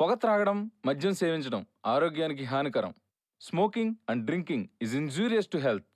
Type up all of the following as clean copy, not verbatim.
పొగ త్రాగడం, మద్యం సేవించడం ఆరోగ్యానికి హానికరం. Smoking and drinking is injurious to health.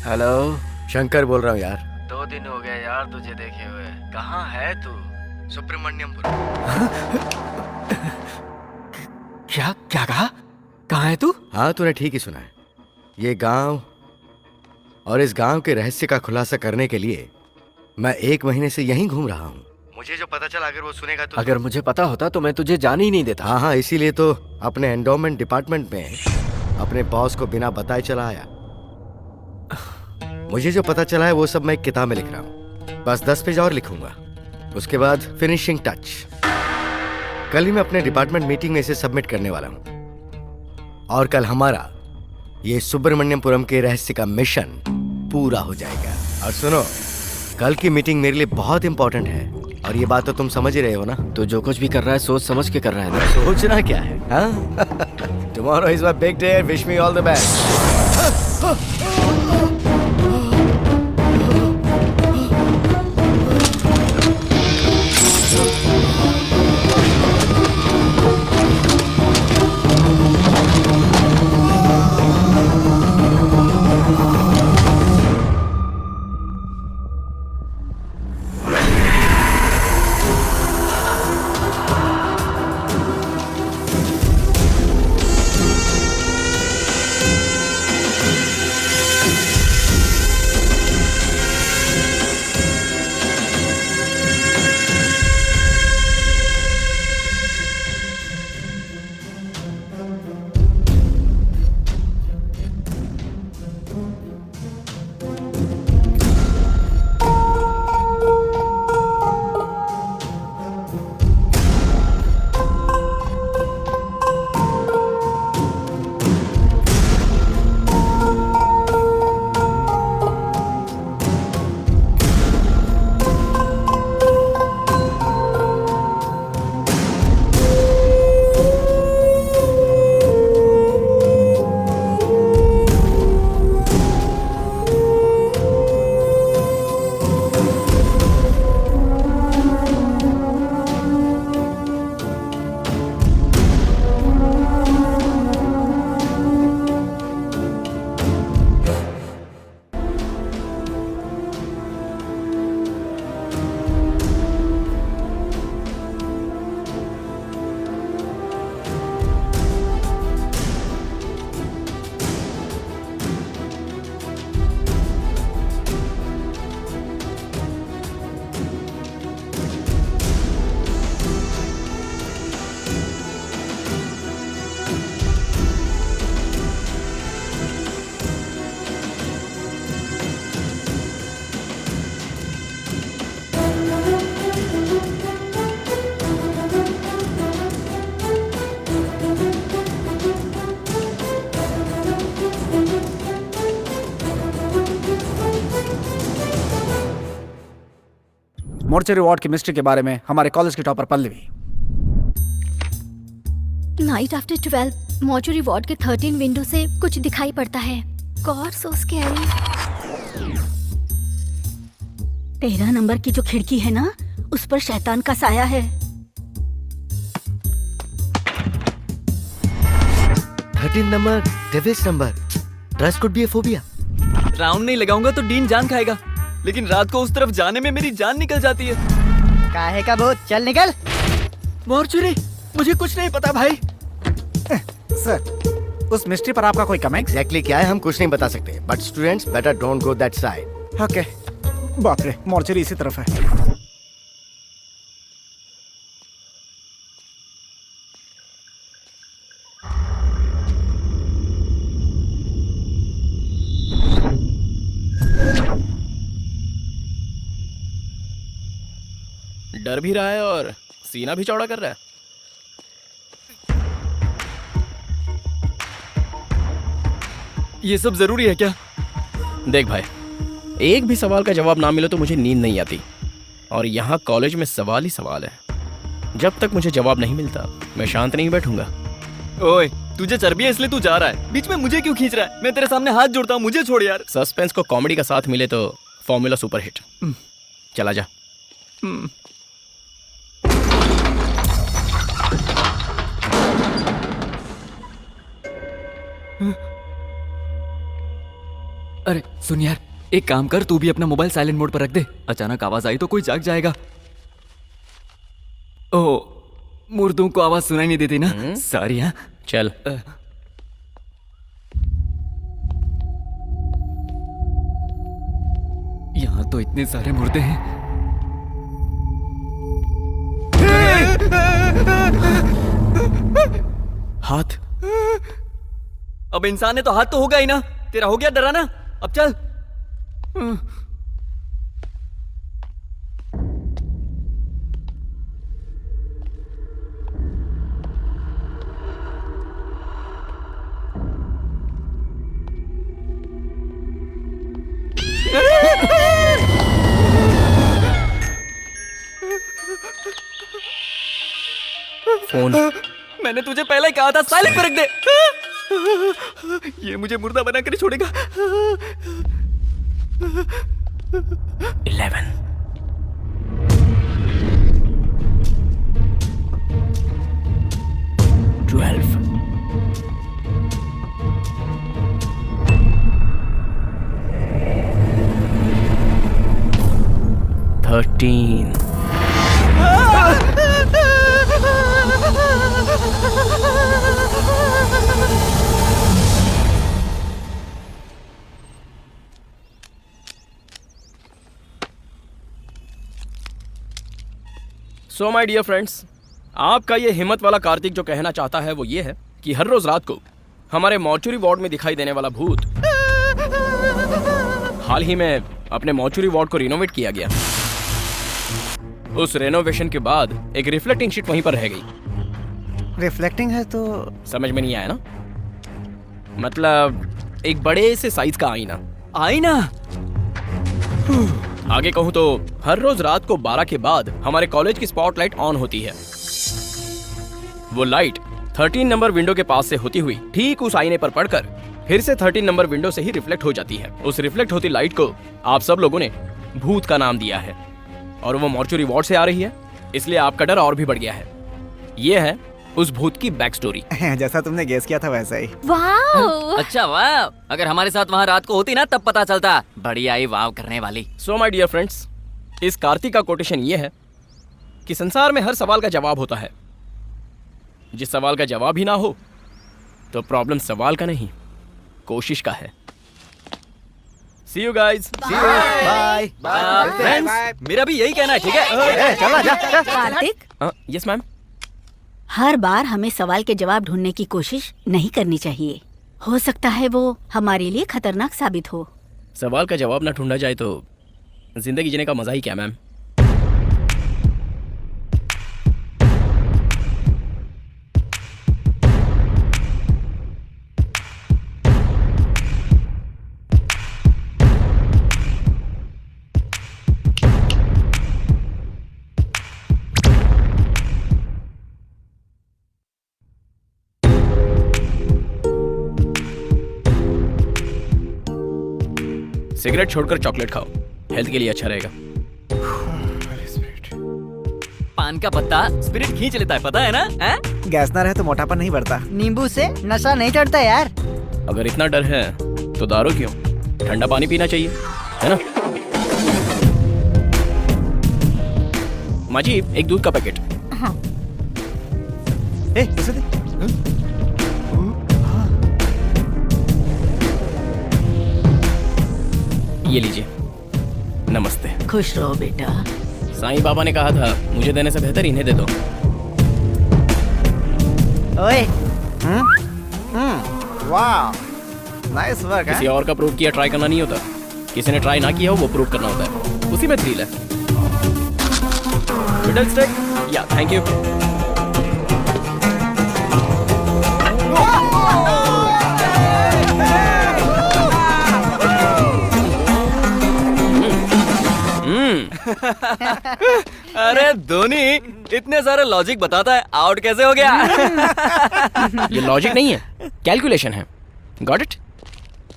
Hello. Shankar बोल रहा हूँ यार। 2 दिन हो गए यार तुझे देखे हुए। कहाँ है तू? सुब्रमण्यमपुर। क्या क्या कहा? कहाँ है तू? हाँ, तूने ठीक ही सुना है। ये गांव और इस गांव के रहस्य का खुलासा करने के लिए मैं 1 महीने से यहीं घूम रहा हूँ। मुझे जो पता चला अगर वो सुनेगा तो अगर मुझे पता होता तो मैं तुझे जाने ही नहीं देता। हाँ हाँ, इसीलिए तो अपने एंडोमेंट डिपार्टमेंट में अपने बॉस को बिना बताए चला आया। मुझे जो पता चला है वो सब मैं एक किताब में लिख रहा हूँ। बस 10 पेज और लिखूंगा, उसके बाद फिनिशिंग टच। कल ही मैं अपने डिपार्टमेंट मीटिंग में इसे सबमिट करने वाला हूँ और कल हमारा ये सुब्रमण्यपुरम के रहस्य का मिशन पूरा हो जाएगा। और सुनो, कल की मीटिंग मेरे लिए बहुत इंपॉर्टेंट है और ये बात तो तुम समझ ही रहे हो ना। तो जो कुछ भी कर रहा है सोच समझ के कर रहा है ना। सोचना क्या है? हाँ? Tomorrow is my big day. Wish me all the best. Mortuary ward की मिस्ट्री के बारे में हमारे कॉलेज की topper Pallavi. Night after 12 mortuary ward के 13 विंडो से कुछ दिखाई पड़ता है। गॉड सो स्कैरी। 13 नंबर की जो खिड़की है ना, उस पर शैतान का साया है। 13 number, devil's number. Trust could be a phobia. Round नहीं लगाऊंगा तो डीन जान खाएगा, लेकिन रात को उस तरफ जाने में मेरी जान निकल जाती है। काहे का भूत, चल निकल। मॉर्चरी, मुझे कुछ नहीं पता भाई। सर, उस मिस्ट्री पर आपका कोई कमेंट? एग्जैक्टली क्या है हम कुछ नहीं बता सकते, but students better don't go that side. Okay. बाप रे, मोर्चरी इसी तरफ है। डर भी रहा है और सीना भी चौड़ा कर रहा है। ये सब जरूरी है क्या? देख भाई, एक भी सवाल का जवाब ना मिले तो मुझे नींद नहीं आती, और यहाँ कॉलेज में सवाल ही सवाल है। जब तक मुझे जवाब नहीं मिलता मैं शांत नहीं बैठूंगा। ओए, तुझे चर्बी है इसलिए तू जा रहा है, बीच में मुझे क्यों खींच रहा है? मैं तेरे सामने हाथ जोड़ता हूँ, मुझे छोड़ यार। सस्पेंस को कॉमेडी का साथ मिले तो फॉर्मूला सुपर हिट। चला जा। अरे सुन यार, एक काम कर, तू भी अपना मोबाइल साइलेंट मोड पर रख दे। अचानक आवाज आई तो कोई जाग जाएगा। ओह, मुर्दों को आवाज सुनाई नहीं देती ना? सॉरी। हाँ चल। यहाँ तो इतने सारे मुर्दे हैं। हाथ। अब इंसान है तो हाथ तो होगा ही ना। तेरा हो गया डराना, अब चल। फोन। मैंने तुझे पहले ही कहा था साइलेंट पर रख दे। ये मुझे मुर्दा बना कर छोड़ेगा। 11 12 13 सो माय डियर फ्रेंड्स, आपका ये हिम्मत वाला कार्तिक जो कहना चाहता है वो ये है कि हर रोज रात को हमारे मॉर्चुरी वार्ड में दिखाई देने वाला भूत हाल ही में अपने मॉर्चुरी वार्ड को रिनोवेट किया गया। उस रेनोवेशन के बाद एक रिफ्लेक्टिंग शीट वहीं पर रह गई। रिफ्लेक्टिंग है तो समझ में नहीं आया ना? मतलब एक बड़े से साइज का आईना। आईना? आगे कहूं तो हर रोज रात को 12 के बाद हमारे कॉलेज की स्पॉटलाइट ऑन होती है। वो लाइट 13 नंबर विंडो के पास से होती हुई ठीक उस आईने पर पड़कर फिर से 13 नंबर विंडो से ही रिफ्लेक्ट हो जाती है। उस रिफ्लेक्ट होती लाइट को आप सब लोगों ने भूत का नाम दिया है, और वो मॉर्चुरी वार्ड से आ रही है, इसलिए आपका डर और भी बढ़ गया है। ये है उस भूत की बैक स्टोरी। जैसा तुमने गेस किया था वैसा ही। वाह! अच्छा वाह, अगर हमारे साथ वहाँ रात को होती ना तब पता चलता। बड़ी आई वाव करने वाली। सो माय डियर फ्रेंड्स, इस कार्तिक का कोटेशन ये है कि संसार में हर सवाल का जवाब होता है। जिस सवाल का जवाब ही ना हो तो प्रॉब्लम सवाल का नहीं, कोशिश का है। See you guys. Bye. Friends, मेरा भी यही कहना है, ठीक है? चला जा। Kartik, yes ma'am. हर बार हमें सवाल के जवाब ढूंढने की कोशिश नहीं करनी चाहिए। हो सकता है वो हमारे लिए खतरनाक साबित हो। सवाल का जवाब ना ढूंढा जाए तो जिंदगी जीने का मजा ही क्या मैम। सिगरेट छोड़कर चॉकलेट खाओ, हेल्थ के लिए अच्छा रहेगा। पान का पत्ता स्पिरिट खींच लेता है, पता है ना? हैं? गैस ना रहे तो मोटापन नहीं बढ़ता। नींबू से नशा नहीं चढ़ता यार। अगर इतना डर है तो दारू क्यों? ठंडा पानी पीना चाहिए, है ना? माँ जी, एक दूध का पैकेट। इसे दे। ये लीजिए। नमस्ते। खुश रहो बेटा। साईं बाबा ने कहा था मुझे देने से बेहतर इन्हें दे दो। ओए वाह, नाइस वर्क किसी है। और का प्रूव किया ट्राई करना नहीं होता, किसी ने ट्राई ना किया हो वो प्रूव करना होता है, उसी में थ्रिल है। मिडल स्टेक, या थैंक यू। अरे धोनी इतने सारे लॉजिक बताता है, आउट कैसे हो गया? ये लॉजिक नहीं है, कैलकुलेशन है। Got it?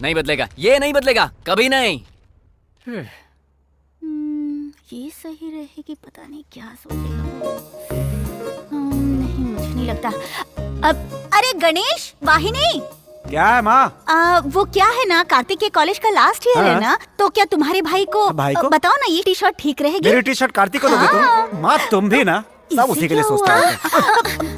नहीं बदलेगा, ये नहीं बदलेगा, कभी नहीं। ये सही रहेगी, पता नहीं क्या सोचेगा। नहीं, मुझे नहीं लगता। अब अरे गणेश, वाहिनी, क्या है माँ? वो क्या है ना, कार्तिक के कॉलेज का लास्ट ईयर है हाँ। ना, तो क्या तुम्हारे भाई को बताओ ना, ये टी शर्ट ठीक रहेगी? मेरी टी शर्ट कार्तिक को दोगे तुम? माँ तुम भी ना, सब उसी के लिए सोचता है।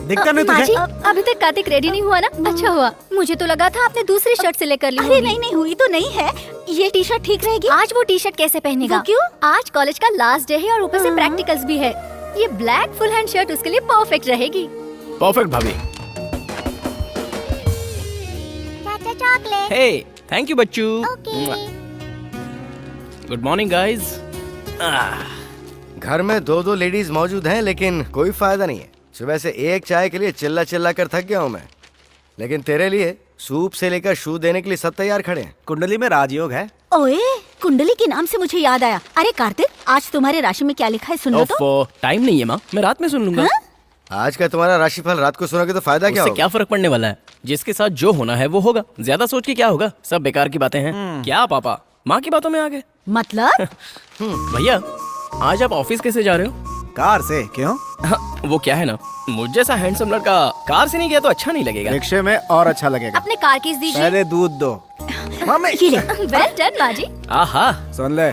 दिखता नहीं माँ जी, तुझे? अभी तक कार्तिक रेडी नहीं हुआ ना? अच्छा हुआ, मुझे तो लगा था आपने दूसरी शर्ट सिलेक्ट कर ली अरे होगी। नहीं नहीं, हुई तो नहीं है। ये टी शर्ट ठीक रहेगी? आज वो टी शर्ट कैसे पहनेगा? वो क्यों? आज कॉलेज का लास्ट डे है और ऊपर से प्रैक्टिकल्स भी है। ये ब्लैक फुल हैंड शर्ट उसके लिए परफेक्ट रहेगी। परफेक्ट भाभी। चॉकलेट। हे, थैंक यू बच्चू। Good morning guys. घर में दो दो लेडीज मौजूद हैं, लेकिन कोई फायदा नहीं है। सुबह से एक चाय के लिए चिल्ला चिल्ला कर थक गया हूँ मैं, लेकिन तेरे लिए सूप से लेकर शू देने के लिए सब तैयार खड़े हैं। कुंडली में राजयोग है। ओए, कुंडली के नाम से मुझे याद आया। अरे कार्तिक, आज तुम्हारे राशि में क्या लिखा है, सुन लो तो। टाइम नहीं है माँ, मैं रात में सुन लूंगा। आज का तुम्हारा राशिफल रात को सुनोगे तो फायदा क्या उससे होगा? क्या फर्क पड़ने वाला है? जिसके साथ जो होना है वो होगा। ज्यादा सोच के क्या होगा, सब बेकार की बातें हैं। क्या पापा माँ की बातों में आ गए? मतलब भैया, आज आप ऑफिस कैसे जा रहे हो? कार से। क्यों? हाँ, वो क्या है ना, मुझ जैसा हैंडसम लड़का कार से नहीं गया तो अच्छा नहीं लगेगा। रिक्शे में और अच्छा लगेगा। अपने कार कीज दीजिए। पहले दूध दो। मम्मी, ये ले। वेल डन माँ जी। आहा, सुन ले,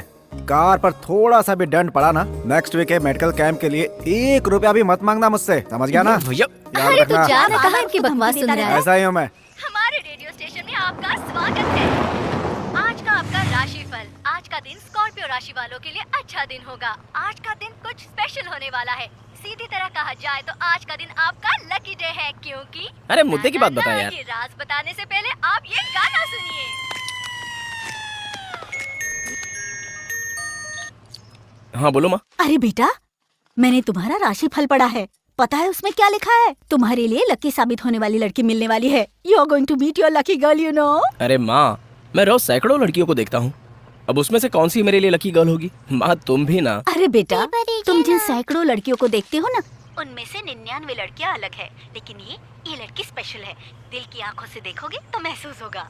कार पर थोड़ा सा भी दंड पड़ा ना, नेक्स्ट वीक के मेडिकल कैंप के लिए 1 रुपया भी मत मांगना मुझसे, समझ गया ना? भैया याद अरे तू रखना। जा, मैं कहाँ इनकी बकवास सुन रहा है। ऐसा ही हूँ मैं। हमारे रेडियो स्टेशन में आपका स्वागत है। आज का आपका राशिफल। आज का दिन स्कॉर्पियो राशि वालों के लिए अच्छा दिन होगा। आज का दिन कुछ स्पेशल होने वाला है। सीधी तरह कहा जाए तो आज का दिन आपका लकी डे है, क्योंकि अरे मुद्दे की बात बता यार। ये राज बताने से पहले आप ये गाना सुनिए। हाँ बोलो माँ। अरे बेटा, मैंने तुम्हारा राशिफल पढ़ा है। पता है उसमें क्या लिखा है? तुम्हारे लिए लकी साबित होने वाली लड़की मिलने वाली है। You are going to meet your lucky girl, you know. अरे माँ, मैं रोज सैकड़ों लड़कियों को देखता हूँ, अब उसमें से कौन सी मेरे लिए लकी गर्ल होगी? माँ तुम भी ना। अरे बेटा, तुम जिन सैकड़ों लड़कियों को देखते हो ना, उनमें से 99 लड़कियां अलग है, लेकिन ये लड़की स्पेशल है। दिल की आंखों से देखोगे तो महसूस होगा।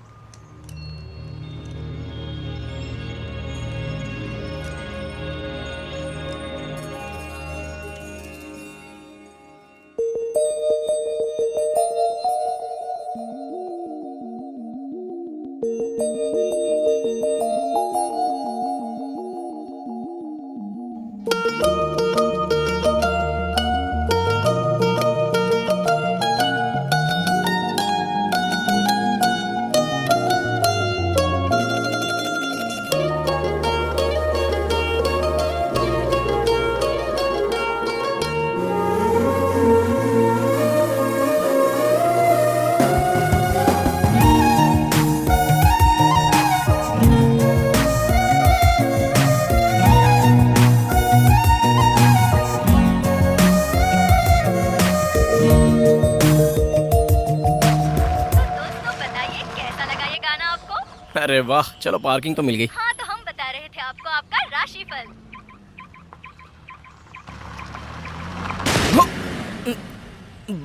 अरे वाह, चलो पार्किंग तो मिल गई। हाँ, तो हम बता रहे थे आपको आपका राशिफल।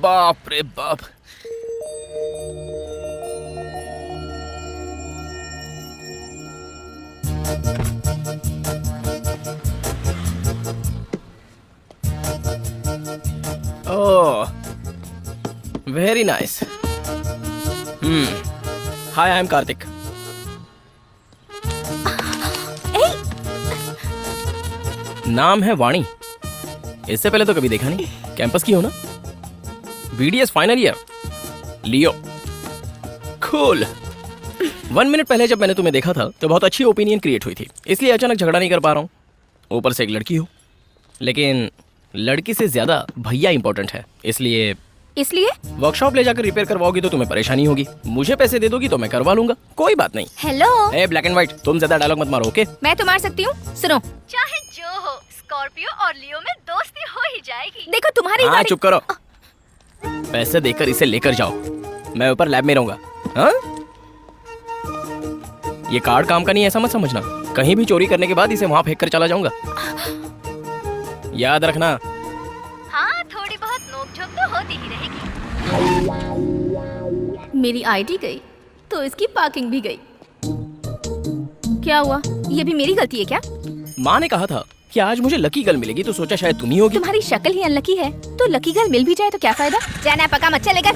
बाप रे बाप। Oh, very nice. Hi, I am Kartik. नाम है वाणी। इससे पहले तो कभी देखा नहीं। कैंपस की हो ना? BDS final year. Leo, cool. 1 minute पहले जब मैंने तुम्हें देखा था तो बहुत अच्छी ओपिनियन क्रिएट हुई थी, इसलिए अचानक झगड़ा नहीं कर पा रहा हूँ। ऊपर से एक लड़की हो, लेकिन लड़की से ज्यादा भैया इंपॉर्टेंट है, इसलिए वर्कशॉप ले जाकर रिपेयर करवाओगी तो तुम्हें परेशानी होगी। मुझे पैसे दे दोगी तो मैं करवा लूंगा, कोई बात नहीं। Hello, A black and white, तुम ज्यादा डायलॉग मत मारो, ओके? मैं तो मार सकती हूँ। सुनो, चाहे जो हो, स्कॉर्पियो और लियो में दोस्ती हो ही जाएगी। देखो तुम्हारी हाँ, चुप करो। पैसे देकर इसे लेकर जाओ, मैं ऊपर लैब में रहूंगा। हाँ? ये कार्ड काम का नहीं, ऐसा मत समझना। कहीं भी चोरी करने के बाद इसे वहां फेंक कर चला जाऊंगा, याद रखना। हाँ, थोड़ी बहुत नोक-झोंक तो होती ही रहेगी। मेरी आईडी गई तो इसकी पार्किंग भी गई। क्या हुआ? ये भी मेरी गलती है क्या? माँ ने कहा था कि आज मुझे लकी गर्ल मिलेगी, तो सोचा शायद तुम ही होगी। तुम्हारी शक्ल ही अनलकी है, तो लकी गर्ल मिल भी जाए तो क्या फायदा? जाना पका मत चलेगा।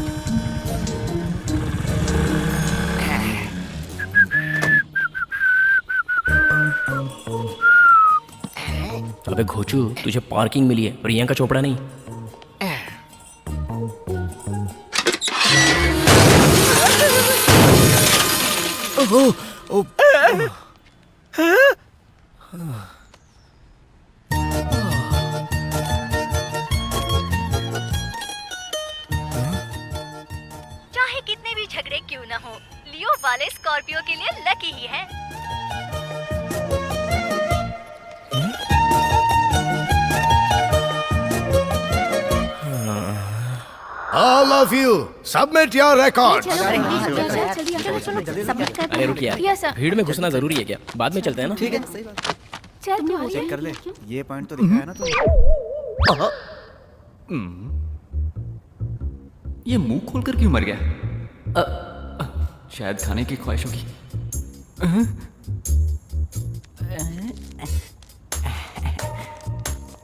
अबे घोचू, तुझे पार्किंग मिली है, प्रियंका चोपड़ा नहीं। चाहे कितने भी झगड़े क्यों न हो, लियो वाले स्कॉर्पियो के लिए लकी ही है। All of you, submit your records. अरे रुक यार, भीड़ में घुसना जरूरी है क्या? बाद में चलते हैं ना। ठीक है, चेक कर ले, ये पॉइंट तो दिखाया ना तूने। ये मुंह खोलकर क्यों मर गया? शायद खाने की ख्वाहिश होगी।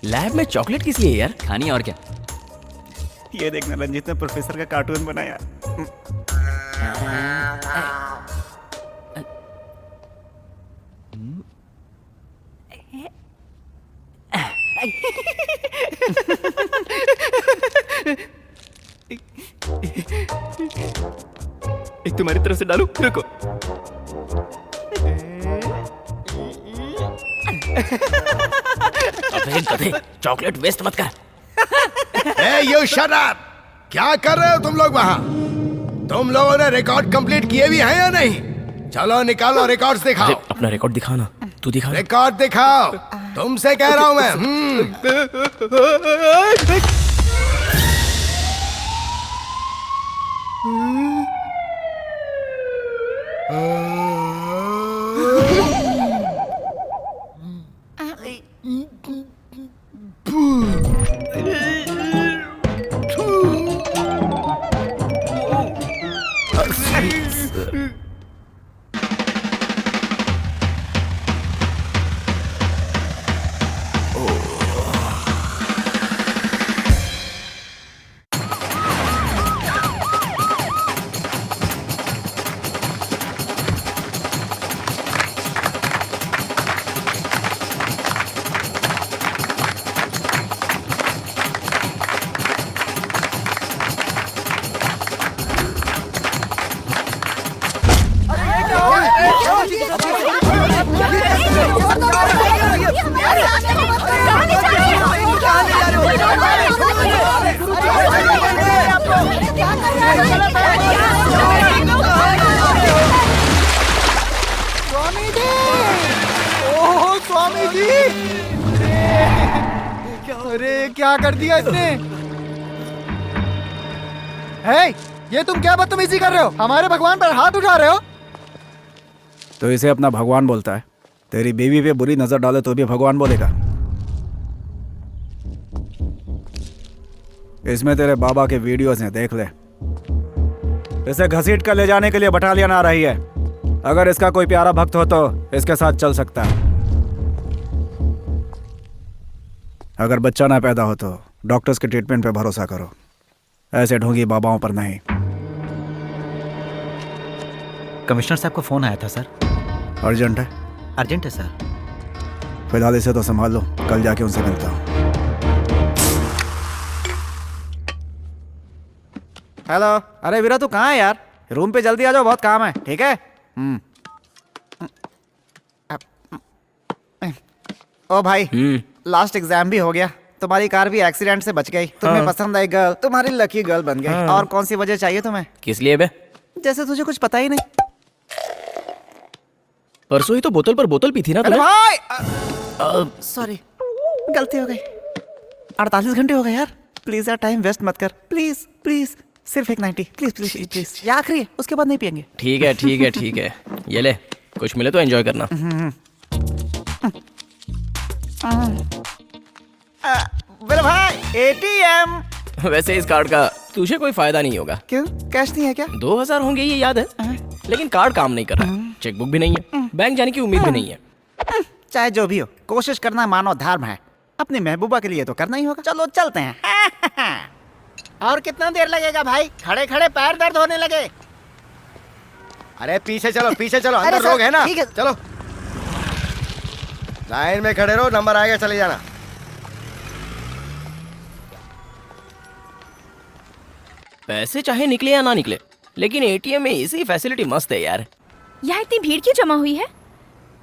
लैब में चॉकलेट किस लिए यार? खानी और क्या? ये देखना, रंजीत ने प्रोफेसर का कार्टून बनाया। एक तुम्हारी तरफ से डालू, रुको। अबे गधे, चॉकलेट वेस्ट मत कर। Hey, you shut up! क्या कर रहे हो तुम लोग वहाँ? तुम लोगों ने रिकॉर्ड कंप्लीट किए भी हैं या नहीं? चलो निकालो रिकॉर्ड्स दिखाओ। अपना रिकॉर्ड दिखाना, तू दिखा। रिकॉर्ड दिखाओ, तुमसे कह रहा हूँ मैं। स्वामी जी, अरे क्या कर दिया इसने? हे, ये तुम क्या बदतमीजी कर रहे हो? हमारे भगवान पर हाथ उठा रहे हो? तो इसे अपना भगवान बोलता है। तेरी बीवी पे बुरी नजर डाले तो भी भगवान बोलेगा। इसमें तेरे बाबा के वीडियोस हैं, देख ले। इसे घसीट कर ले जाने के लिए बटालियन आ रही है। अगर इसका कोई प्यारा भक्त हो तो इसके साथ चल सकता है। अगर बच्चा ना पैदा हो तो डॉक्टर्स के ट्रीटमेंट पे भरोसा करो, ऐसे ढोंगी बाबाओं पर नहीं। कमिश्नर साहब को फोन आया था सर। अर्जेंट है? अर्जेंट है सर। फिलहाल इसे तो संभाल लो, कल जाके उनसे मिलता हूँ। हेलो, अरे वीरा तू कहाँ है यार? रूम पे जल्दी आ जाओ, बहुत काम है। ठीक है? ओ भाई, लास्ट एग्जाम भी हो गया, तुम्हारी कार भी एक्सीडेंट से बच गई, तुम्हें पसंद आई गर्ल, तुम्हारी लकी गर्ल बन गई। और कौन सी वजह चाहिए तुम्हें? किस लिए बे? जैसे तुझे कुछ पता ही नहीं। परसों ही तो बोतल पर बोतल पी थी ना अरे तूने? भाई सॉरी, गलती हो गई। 48 घंटे हो गए यार, प्लीज यार टाइम वेस्ट मत कर, प्लीज प्लीज। सिर्फ एक 90, प्लीज प्लीज प्लीज। ये आखिरी है, उसके बाद नहीं पियेंगे। ठीक है ठीक है ठीक है, ये ले, कुछ मिले तो एंजॉय करना। मेरे भाई ATM। वैसे इस कार्ड का तुझे कोई फायदा नहीं होगा। क्यों, कैश नहीं है क्या? 2000 होंगे ये याद है, लेकिन कार्ड काम नहीं कर रहा, चेकबुक भी नहीं है, बैंक जाने की उम्मीद भी नहीं है। चाहे जो भी हो, कोशिश करना मानव धर्म है, अपनी महबूबा के लिए तो करना ही होगा। चलो चलते हैं। और कितना देर लगेगा भाई? खड़े खड़े पैर दर्द होने लगे। अरे पीछे चलो, पीछे चलो, अरे अंदर सर, लोग है ना। ठीक है। चलो लाइन में खड़े रहो, नंबर आएगा चले जाना। पैसे चाहे निकले या ना निकले, लेकिन ATM में इसी फैसिलिटी मस्त है यार। यहाँ इतनी भीड़ क्यों जमा हुई है?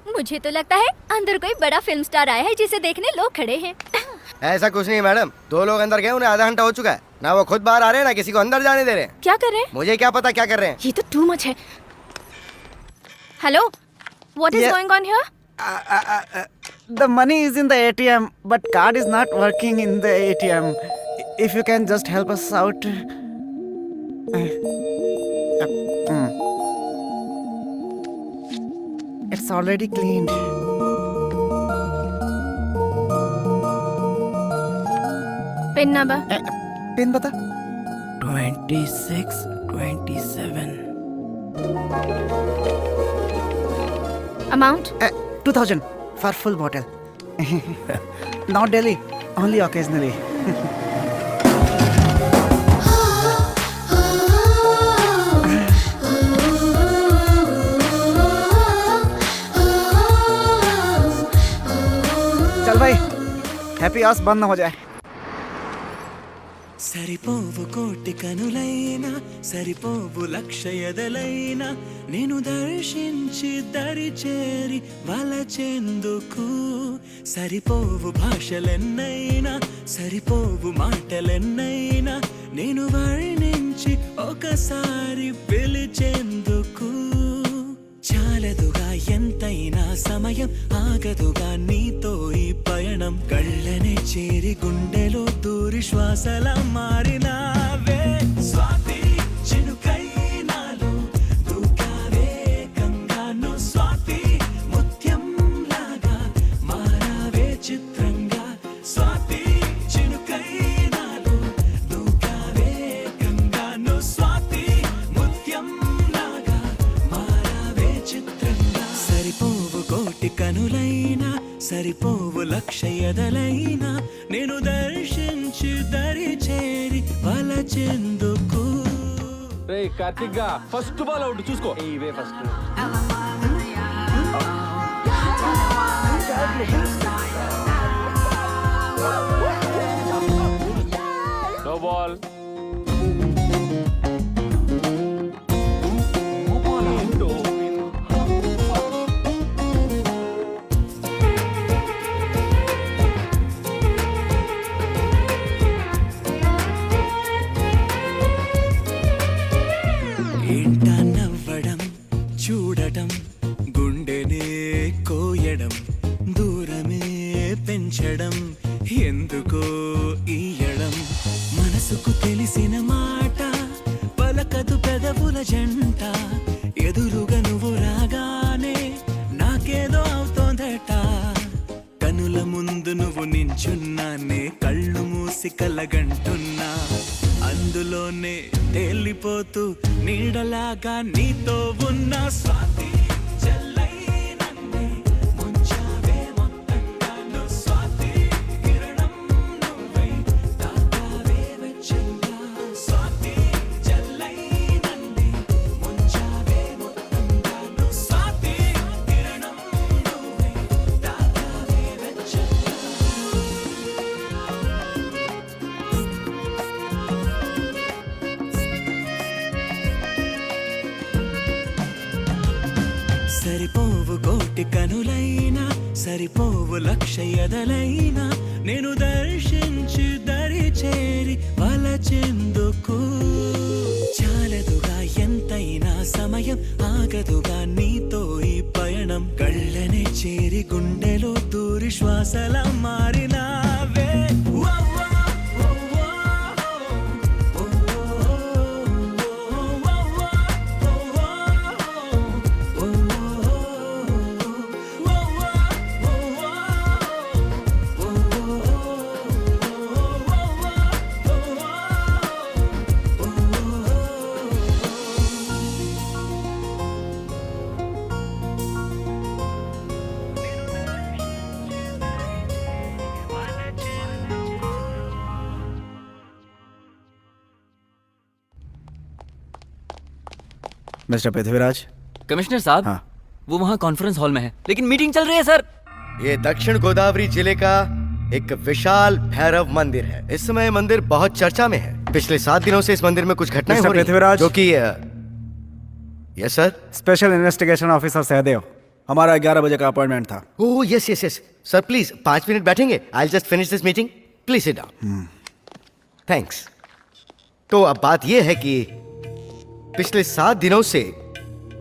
मुझे तो लगता है अंदर कोई बड़ा फिल्म स्टार आया है जिसे देखने लोग खड़े हैं। ऐसा कुछ नहीं मैडम, 2 लोग अंदर गए, उन्हें आधा घंटा हो चुका है ना। वो खुद बाहर आ रहे हैं ना किसी को अंदर जाने दे रहे हैं। क्या कर रहे हैं? मुझे क्या पता क्या कर रहे हैं। ये तो टू मच है। Hello, what is Yeah. Going on here? The money is in the ATM, but card is not working in the ATM. If you can just help us out. It's already cleaned. Pin number? Pin बता। 26 27 amount? 2000 for full bottle. Not daily, only occasionally. चल भाई, happy hours बंद ना हो जाए। సరిపోవు కోటి కనులైనా సరిపోవు లక్షయదలైనా నేను దర్శించి దరి చేరి వలచెందుకు సరిపోవు భాషలెన్నైనా సరిపోవు మాటలెన్నైనా నేను వర్ణించి ఒకసారి పిలిచేందుకు చాలదుగా ఎంతైనా సమయం ఆగదుగా నీతో ఈ పయనం కళ్ళనే చేరి గుండెలో దూరి శ్వాసల మారినావే స్వాతి చినుకై నాలో దూకావే గంగాను స్వాతి ముత్యం లాగా మారావే చిత్రంగా స్వాతి చినుకై నాలో దూకావే గంగాను స్వాతి ముత్యం లాగా మారావే చిత్రంగా సరిపోవు కోటి కనులైనా సరిపోవు లక్షయదలైనా నేను దర్శించి దరి చేరి వలచెందుకు. రే కార్తిక్ గా ఫస్ట్ బాల్ అవుట్ చూసుకో. ఇవే ఫస్ట్. No ball. ఏంటా నవ్వడం చూడటం గుండెనే కోయడం దూరమే పెంచడం ఎందుకో ఈయడం మనసుకు తెలిసిన మాట పలకదు పెదవుల జంట ఎదురుగా నువ్వు రాగానే నాకేదో అవుతోందట కనుల ముందు నువ్వు నించున్నానే కళ్ళు మూసి కలగంటున్నా అందులోనే తేలిపోతూ నీడలాగా నీతో ఉన్న స్వాతి సరిపోవు కోటి కనులైనా సరిపోవు లక్ష ఎదలైనా నేను దర్శించి దరి చేరి వలచెందుకు చాలదుగా ఎంతైనా సమయం ఆగదుగా నీతో ఈ పయనం కళ్ళనే చేరి గుండెలో దూరి శ్వాసల మారినావే मिस्टर पृथ्वीराज। कमिश्नर साहब, हाँ। वो वहाँ कॉन्फ्रेंस हॉल में है, लेकिन मीटिंग चल रही है सर। ये दक्षिण गोदावरी जिले का एक विशाल भैरव मंदिर है। इस समय मंदिर बहुत चर्चा में है। पिछले 7 दिनों से इस मंदिर में कुछ घटनाएं मिस्टर हो रही हैं, पृथ्वीराज। जो कि yes sir. Special investigation officer Sahadev, हमारा 11 बजे का अपॉइंटमेंट था। Oh yes yes yes sir, please 5 minute बैठेंगे? I just finish this meeting, please sit down. Thanks. तो अब बात यह है कि पिछले 7 दिनों से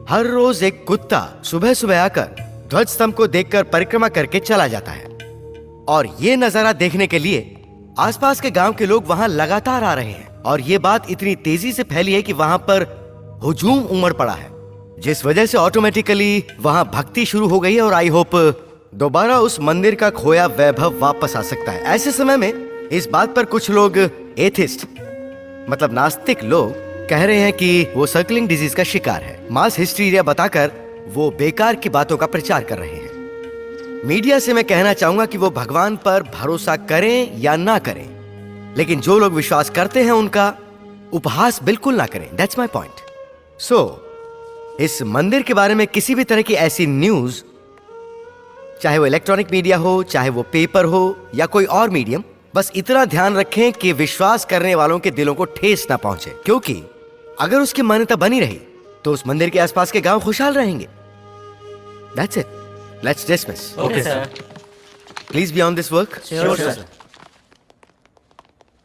हर रोज एक कुत्ता सुबह सुबह आकर ध्वज स्तंभ को देखकर परिक्रमा करके चला जाता है, और ये नजारा देखने के लिए आसपास के गांव के लोग वहां लगातार आ रहे हैं। और ये बात इतनी तेजी से फैली है कि वहां पर हुजूम उमड़ पड़ा है, जिस वजह से ऑटोमेटिकली वहां भक्ति शुरू हो गई है। और आई होप दोबारा उस मंदिर का खोया वैभव वापस आ सकता है। ऐसे समय में इस बात पर कुछ लोग एथिस्ट मतलब नास्तिक लोग कह रहे हैं कि वो सर्कलिंग डिजीज का शिकार है। मास हिस्टीरिया बताकर वो बेकार की बातों का प्रचार कर रहे हैं। मीडिया से मैं कहना चाहूंगा कि वो भगवान पर भरोसा करें या ना करें, लेकिन जो लोग विश्वास करते हैं उनका उपहास बिल्कुल ना करें। That's my point. सो इस मंदिर के बारे में किसी भी तरह की ऐसी न्यूज, चाहे वो इलेक्ट्रॉनिक मीडिया हो, चाहे वो पेपर हो या कोई और मीडियम, बस इतना ध्यान रखें कि विश्वास करने वालों के दिलों को ठेस ना पहुंचे, क्योंकि अगर उसकी मान्यता बनी रही तो उस मंदिर के आसपास के गांव खुशहाल रहेंगे। That's it. Let's dismiss. Okay sir. Please be on this work. Sure sir.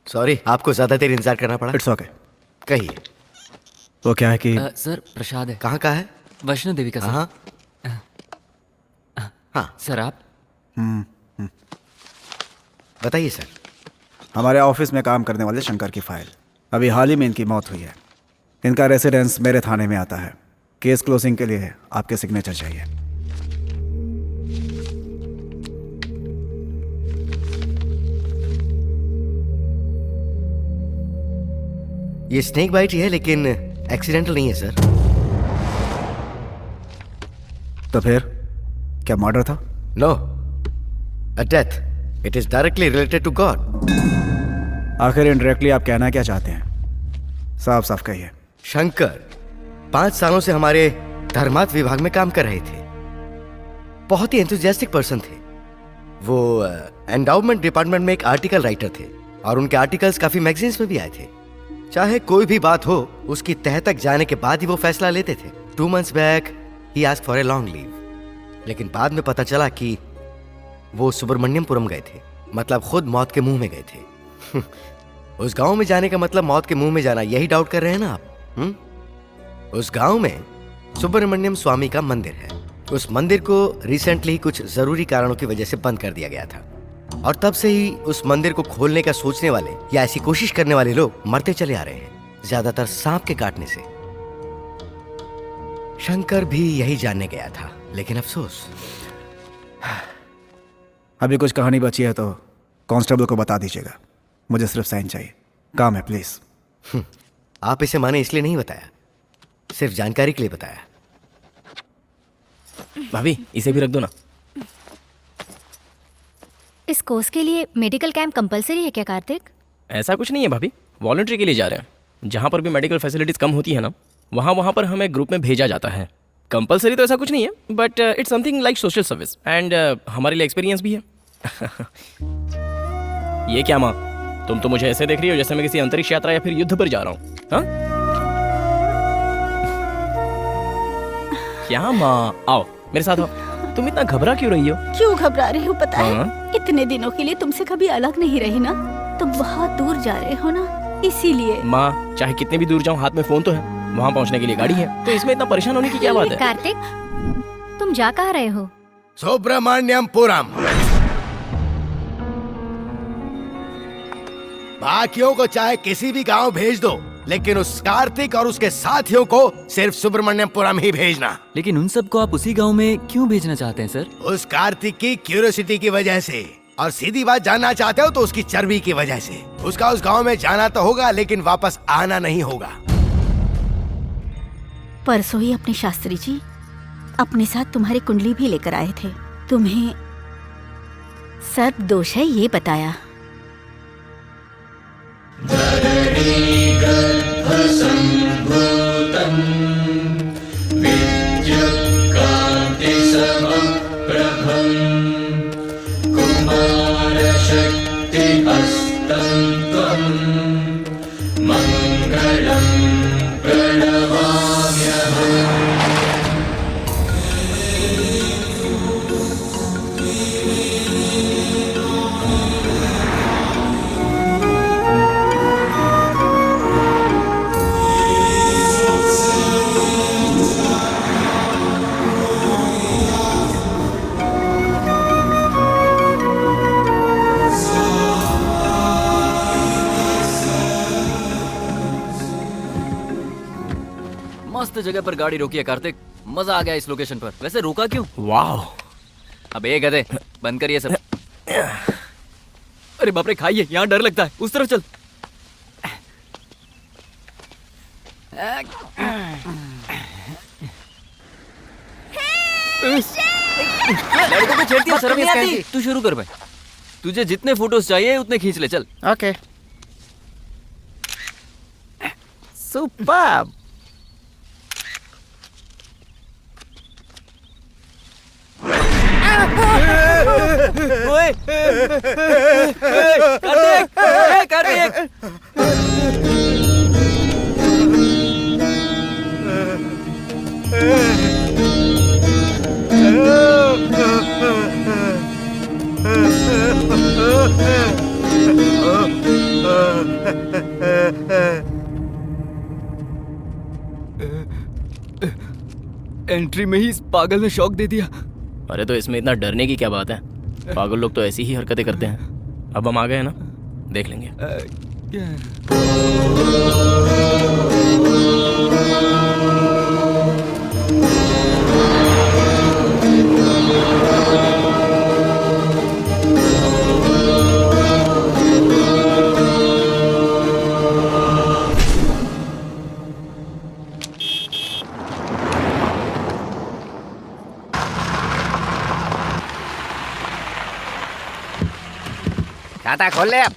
Sorry, आपको ज्यादा देर इंतजार करना पड़ा। It's okay. कहिए, वो क्या है कि सर प्रसाद है, कहाँ का है? वैष्णो देवी का सर। हाँ हाँ, सर आप बताइए सर। हमारे ऑफिस में काम करने वाले शंकर की फाइल, अभी हाल ही में इनकी मौत हुई है। इनका रेसिडेंस मेरे थाने में आता है। केस क्लोजिंग के लिए आपके सिग्नेचर चाहिए। ये स्नेक बाइट ही है, लेकिन एक्सीडेंटल नहीं है सर। तो फिर क्या मर्डर था? No, a death. It is directly related to God. आखिर इनडायरेक्टली आप कहना क्या चाहते हैं? साफ साफ कहिए। शंकर 5 सालों से हमारे धर्मार्थ विभाग में काम कर रहे थे। बहुत ही एंथुसियास्टिक पर्सन थे वो। एंडाउमेंट डिपार्टमेंट में एक आर्टिकल राइटर थे, और उनके आर्टिकल्स काफी मैगजीन्स में भी आए थे। चाहे कोई भी बात हो, उसकी तह तक जाने के बाद ही वो फैसला लेते थे। 2 months back he asked for a long leave, लेकिन बाद में पता चला कि वो सुब्रमण्यमपुरम गए थे, मतलब खुद मौत के मुंह में गए थे। उस गांव में जाने का मतलब मौत के मुंह में जाना, यही डाउट कर रहे हैं ना आप? उस गांव में सुब्रमण्यम स्वामी का मंदिर है। उस मंदिर को रिसेंटली ही कुछ जरूरी कारणों की वजह से बंद कर दिया गया था, और तब से ही उस मंदिर को खोलने का सोचने वाले या ऐसी कोशिश करने वाले लोग मरते चले आ रहे हैं, ज्यादातर सांप के काटने से। शंकर भी यही जानने गया था, लेकिन अफसोस। अभी कुछ कहानी बची है तो कांस्टेबल को बता दीजिएगा। मुझे सिर्फ साइन चाहिए, काम है प्लीज। आप इसे माने इसलिए नहीं बताया, सिर्फ जानकारी के लिए बताया। भाभी इसे भी रख दो ना। इस कोर्स के लिए मेडिकल कैंप कंपलसरी है क्या कार्तिक? ऐसा कुछ नहीं है भाभी, वॉलंटरी के लिए जा रहे हैं। जहाँ पर भी मेडिकल फैसिलिटीज कम होती है ना, वहाँ पर हमें ग्रुप में भेजा जाता है। कंपलसरी तो ऐसा कुछ नहीं है, but it's something like social service, and हमारे लिए एक्सपीरियंस भी है। ये क्या माँ, तुम तो मुझे ऐसे देख रही हो जैसे मैं किसी अंतरिक्ष यात्रा या फिर युद्ध पर जा रहा हूँ। हाँ क्या माँ, आओ मेरे साथ आओ। तुम इतना घबरा क्यों रही हो? क्यों घबरा रही हो पता है? हाँ? इतने दिनों के लिए तुमसे कभी अलग नहीं रही ना, तुम बहुत दूर जा रहे हो ना, इसीलिए। माँ, चाहे कितने भी दूर जाऊँ, हाथ में फोन तो है, वहाँ पहुँचने के लिए गाड़ी है, तो इसमें इतना परेशान होने की क्या बात है? कार्तिक, तुम जा कहाँ रहे हो? सुब्रमण्यमपुरम। बाकियों को चाहे किसी भी गांव भेज दो, लेकिन उस कार्तिक और उसके साथियों को सिर्फ सुब्रमण्यमपुरम ही भेजना। लेकिन उन सबको आप उसी गांव में क्यों भेजना चाहते हैं सर? उस कार्तिक की क्यूरियोसिटी की वजह से, और सीधी बात जानना चाहते हो तो उसकी चर्बी की वजह से। उसका उस गांव में जाना तो होगा, लेकिन वापस आना नहीं होगा। परसों ही अपने शास्त्री जी अपने साथ तुम्हारी कुंडली भी लेकर आए थे। तुम्हें सर्प दोष है ये बताया। मस्त जगह पर गाड़ी रोकी है कार्तिक, मजा आ गया इस लोकेशन पर। वैसे रोका क्यों? वाह। अब एक गधे, बंद करिए सब। अरे बाप रे, खाइए, यहाँ डर लगता है, उस तरफ चल। लड़कों को छेड़ती है, शर्म नहीं आती? तू शुरू कर भाई, तुझे जितने फोटोज चाहिए उतने खींच ले, चल। ओके। सुपर्ब। ओए, कार्तिक, कार्तिक। एंट्री में ही इस पागल ने शॉक दे दिया। अरे तो इसमें इतना डरने की क्या बात है? पागल लोग तो ऐसी ही हरकतें करते हैं। अब हम आ गए ना, देख लेंगे। खाता खोल ले अब।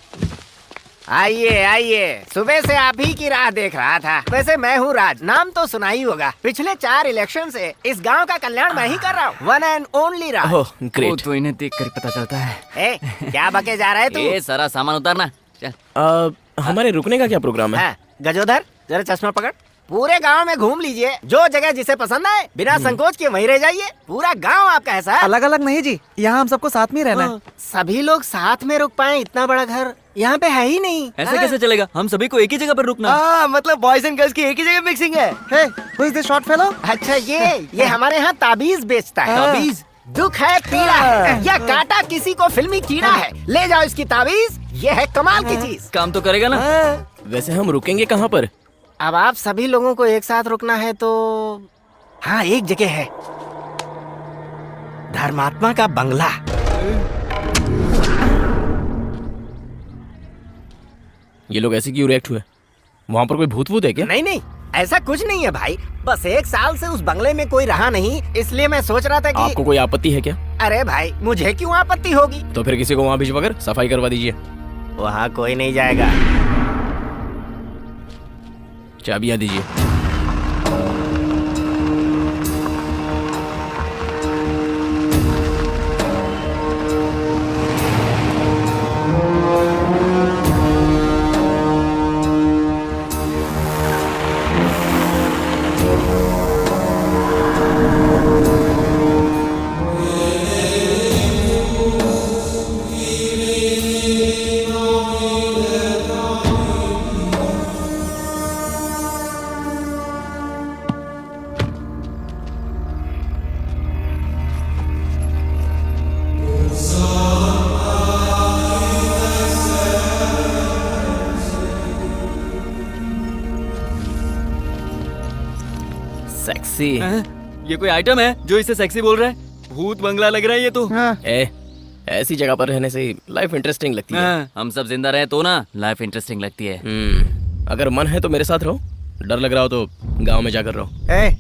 आइए आइए, सुबह से आप ही की राह देख रहा था। वैसे मैं हूँ राज, नाम तो सुना ही होगा। पिछले 4 इलेक्शन से इस गांव का कल्याण मैं ही कर रहा हूँ। वन एंड ओनली राज। ओह वो ग्रेट। तो इन्हें देख कर पता चलता है। ए, क्या बके जा रहा है तू? ये सारा सामान उतारना, चल। हमारे रुकने का क्या प्रोग्राम है? हाँ, गजोधर जरा चश्मा पकड़। पूरे गांव में घूम लीजिए, जो जगह जिसे पसंद आए बिना संकोच के वहीं रह जाइए। पूरा गांव आपका है सर। अलग अलग नहीं जी, यहाँ हम सबको साथ में ही रहना है। सभी लोग साथ में रुक पाए, इतना बड़ा घर यहाँ पे है ही नहीं। ऐसे कैसे चलेगा? हम सभी को एक ही जगह पर रुकना। मतलब बॉयज एंड गर्ल्स की एक ही जगह मिक्सिंग है। हे, who is this short fellow? अच्छा ये हमारे यहाँ ताबीज बेचता है। ताबीज? दुख है, पीड़ा है, या काटा किसी को फिल्मी कीड़ा है, ले जाओ इसकी ताबीज। ये है कमाल की चीज। काम तो करेगा ना? वैसे हम रुकेंगे कहाँ पर? अब आप सभी लोगों को एक साथ रुकना है तो हाँ, एक जगह है, धर्मात्मा का बंगला। ये लोग ऐसे क्यों रिएक्ट हुए? वहाँ पर कोई भूत वूत है क्या? नहीं नहीं, ऐसा कुछ नहीं है भाई। बस 1 साल से उस बंगले में कोई रहा नहीं, इसलिए मैं सोच रहा था कि आपको कोई आपत्ति है क्या? अरे भाई, मुझे क्यों आपत्ति होगी? तो फिर किसी को वहाँ भिजवा कर सफाई करवा दीजिए। वहाँ कोई नहीं जाएगा। चाबियाँ दीजिए। सेक्सी। ये कोई आइटम है जो इसे सेक्सी बोल रहा है? भूत बंगला लग रहा है ये तो। ऐसी जगह पर रहने से लाइफ इंटरेस्टिंग लगती है। हम सब जिंदा रहे तो ना लाइफ इंटरेस्टिंग लगती है। अगर मन है तो मेरे साथ रहो, डर लग रहा हो तो गांव में जाकर रहो।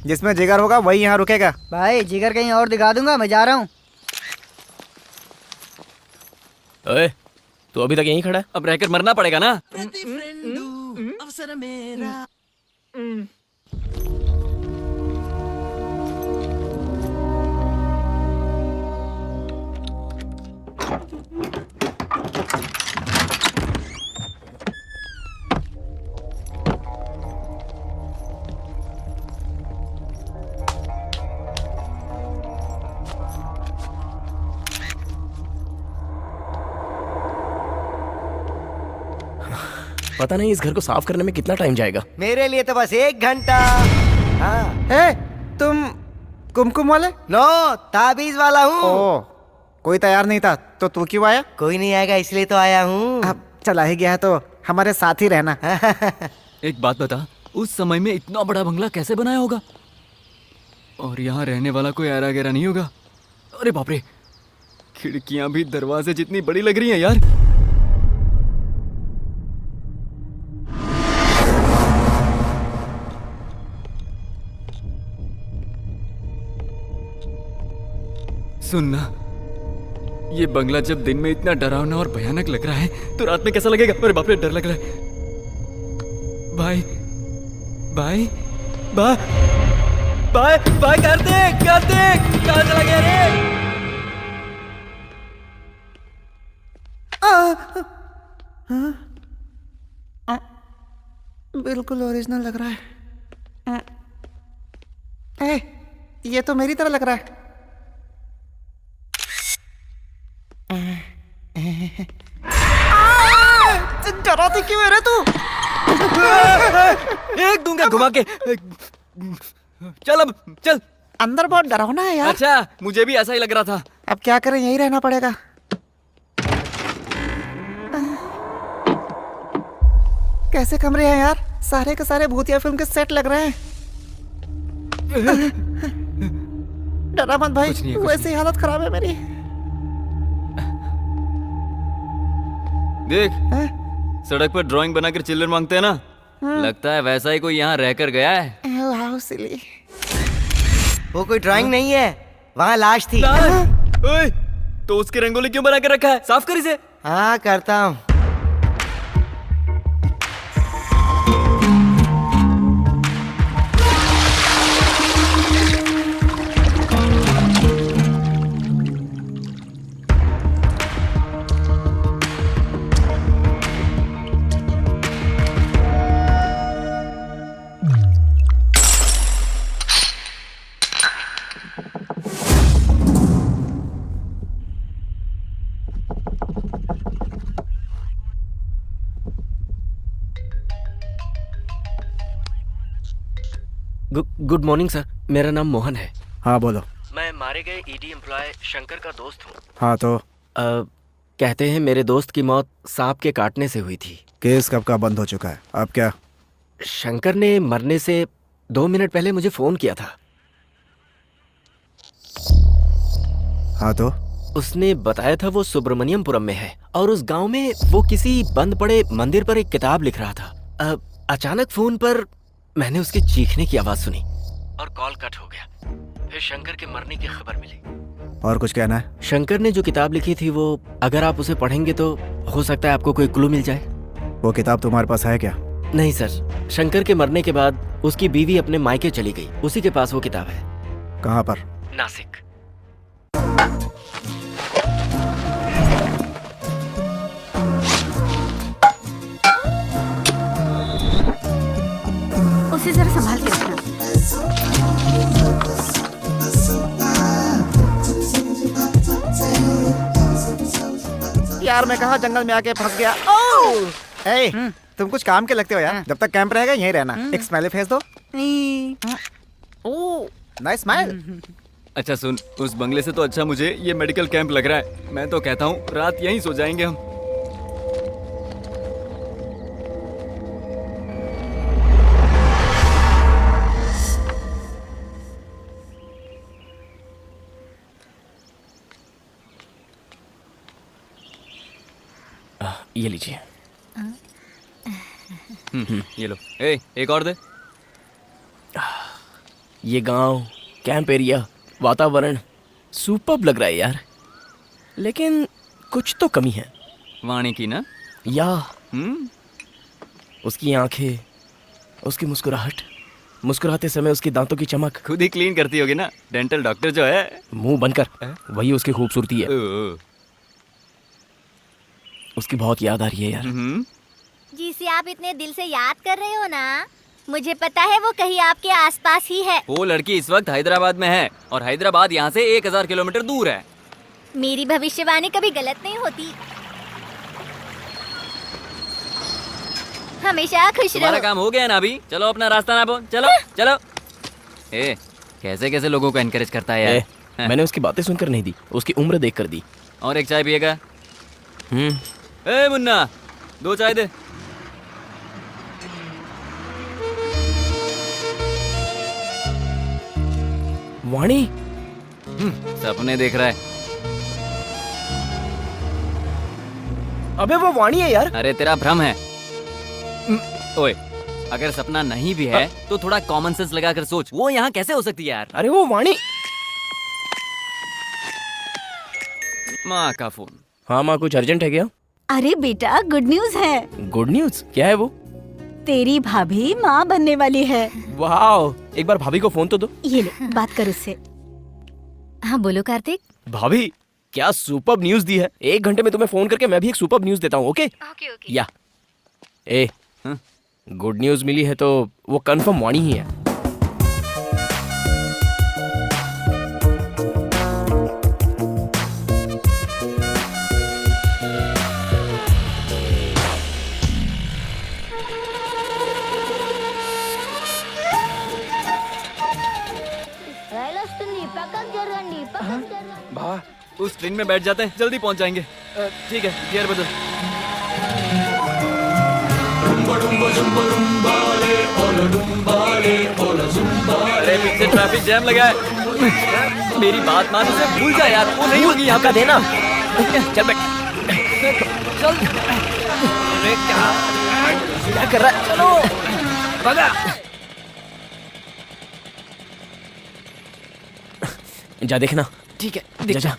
जिसमें जिगर होगा वही यहाँ रुकेगा। भाई जिगर कहीं और दिखा दूंगा, मैं जा रहा हूँ। ओए, तू अभी तक यहीं खड़ा है? अब रहकर मरना पड़ेगा ना। अवसर मेरा पता नहीं इस घर को साफ करने में कितना टाइम जाएगा। मेरे लिए तो बस 1 घंटा। ए, तुम कुमकुम वाले? नो, ताबीज वाला हूँ। ओ, कोई तैयार नहीं था तो तू क्यों आया? कोई नहीं आएगा इसलिए तो आया हूँ। अब चला ही गया है तो हमारे साथ ही रहना। एक बात बता, उस समय में इतना बड़ा बंगला कैसे बनाया होगा? और यहाँ रहने वाला कोई ऐरा गैरा नहीं होगा? अरे बाप रे, खिड़कियां भी दरवाजे जितनी बड़ी लग रही हैं यार। सुनना, ये बंगला जब दिन में इतना डरावना और भयानक लग रहा है तो रात में कैसा लगेगा? अरे बाप रे, डर लग रहा है। भाई भाई भाई भाई भाई, कार्तिक कार्तिक कहाँ चला गया रे? बिल्कुल ओरिजिनल लग रहा है। ये तो मेरी तरह लग रहा है। डराती क्यों है रे तू? एक दूंगा घुमा के। चल अब चल। अंदर बहुत डरावना है यार। अच्छा, मुझे भी ऐसा ही लग रहा था। अब क्या करें, यहीं रहना पड़ेगा। कैसे कमरे हैं यार, सारे के सारे भूतिया फिल्म के सेट लग रहे हैं। डरा मत भाई, वैसे ही हालत खराब है मेरी। देख, सड़क पर ड्राइंग बनाकर चिल्लर मांगते हैं ना, लगता है वैसा ही कोई यहाँ रहकर गया है। How silly. वो कोई ड्राइंग नहीं है, वहाँ लाश थी। ओए, तो उसकी रंगोली क्यों बना कर रखा है? साफ कर इसे। हाँ, करता हूँ। गुड मॉर्निंग सर, मेरा नाम मोहन है। हाँ बोलो। मैं मारे गए ईडी एम्प्लॉय शंकर का दोस्त हूँ। हाँ तो कहते हैं मेरे दोस्त की मौत सांप के काटने से हुई थी। केस कब का बंद हो चुका है, अब क्या? शंकर ने मरने से 2 मिनट पहले मुझे फोन किया था। हाँ तो? उसने बताया था वो सुब्रमण्यमपुरम में है और उस गांव में वो किसी बंद पड़े मंदिर पर एक किताब लिख रहा था। अचानक फोन पर मैंने उसके चीखने की आवाज सुनी और कॉल कट हो गया। फिर शंकर के मरने की खबर मिली। और कुछ कहना है? शंकर ने जो किताब लिखी थी वो अगर आप उसे पढ़ेंगे तो हो सकता है आपको कोई क्लू मिल जाए। वो किताब तुम्हारे पास है क्या? नहीं सर, शंकर के मरने के बाद उसकी बीवी अपने मायके चली गई, उसी के पास वो किताब है। कहाँ पर? नासिक। उसे जरा संभाल के रखना। यार मैं कहाँ जंगल में आके फंस गया। तुम कुछ काम के लगते हो यार। जब तक कैंप रहेगा यहीं रहना। एक स्माइली फेस दो। ओह, नाइस स्माइल। अच्छा सुन, उस बंगले से तो अच्छा मुझे ये मेडिकल कैंप लग रहा है। मैं तो कहता हूँ रात यहीं सो जाएंगे हम। ये लीजिए। ये लो। ए, एक और दे। ये गांव, कैंप एरिया, वातावरण सुपर्ब लग रहा है यार, लेकिन कुछ तो कमी है। वाणी की ना? या उसकी आंखें, उसकी मुस्कुराहट, मुस्कुराते समय उसके दांतों की चमक। खुद ही क्लीन करती होगी ना, डेंटल डॉक्टर जो है। मुंह बंद कर, वही उसकी खूबसूरती है। ओ, उसकी बहुत याद आ रही है यार। जिसे आप इतने दिल से याद कर रहे हो ना, मुझे पता है वो कहीं आपके आसपास ही है। वो लड़की इस वक्त हैदराबाद में है और हैदराबाद यहाँ से 1000 किलोमीटर दूर है। मेरी भविष्यवाणी कभी गलत नहीं होती। हमेशा खुश तुम्हारा रहो। काम हो गया ना अभी? चलो अपना रास्ता नापो, चलो चलो। ए, कैसे कैसे लोगों को एनकरेज करता है यार। मैंने उसकी बातें सुनकर नहीं दी, उसकी उम्र देख कर दी। और एक चाय पिएगा? ए मुन्ना, 2 चाय दे। वाणी सपने देख रहा है। अबे वो वाणी है यार। अरे तेरा भ्रम है। ओए, अगर सपना नहीं भी है तो थोड़ा कॉमन सेंस लगा कर सोच, वो यहाँ कैसे हो सकती है यार? अरे वो वाणी। माँ का फोन। हाँ माँ, कुछ अर्जेंट है क्या? अरे बेटा, गुड न्यूज है। Good news? क्या है वो? तेरी भाभी माँ बनने वाली है। वाओ, एक बार भाभी को फोन तो दो। ये ले, बात कर उससे। हाँ बोलो कार्तिक। भाभी, क्या सुपर्ब न्यूज दी है। 1 घंटे में तुम्हें फोन करके मैं भी एक सुपर्ब न्यूज देता हूँ। Okay okay okay. या ए, गुड न्यूज मिली है तो वो कंफर्म वाणी ही है। भा, उस ट्रेन में बैठ जाते हैं, जल्दी पहुंच जाएंगे। ठीक है, गियर बदल। अरे पीछे ट्रैफिक जैम लगा है। मेरी बात मान, उसे भूल जा यार, वो नहीं होगी यहाँ का देना। चल बैठ। चल। अरे क्या कर रहा है? चलो भगा। जा देखना। ठीक है, जा जा।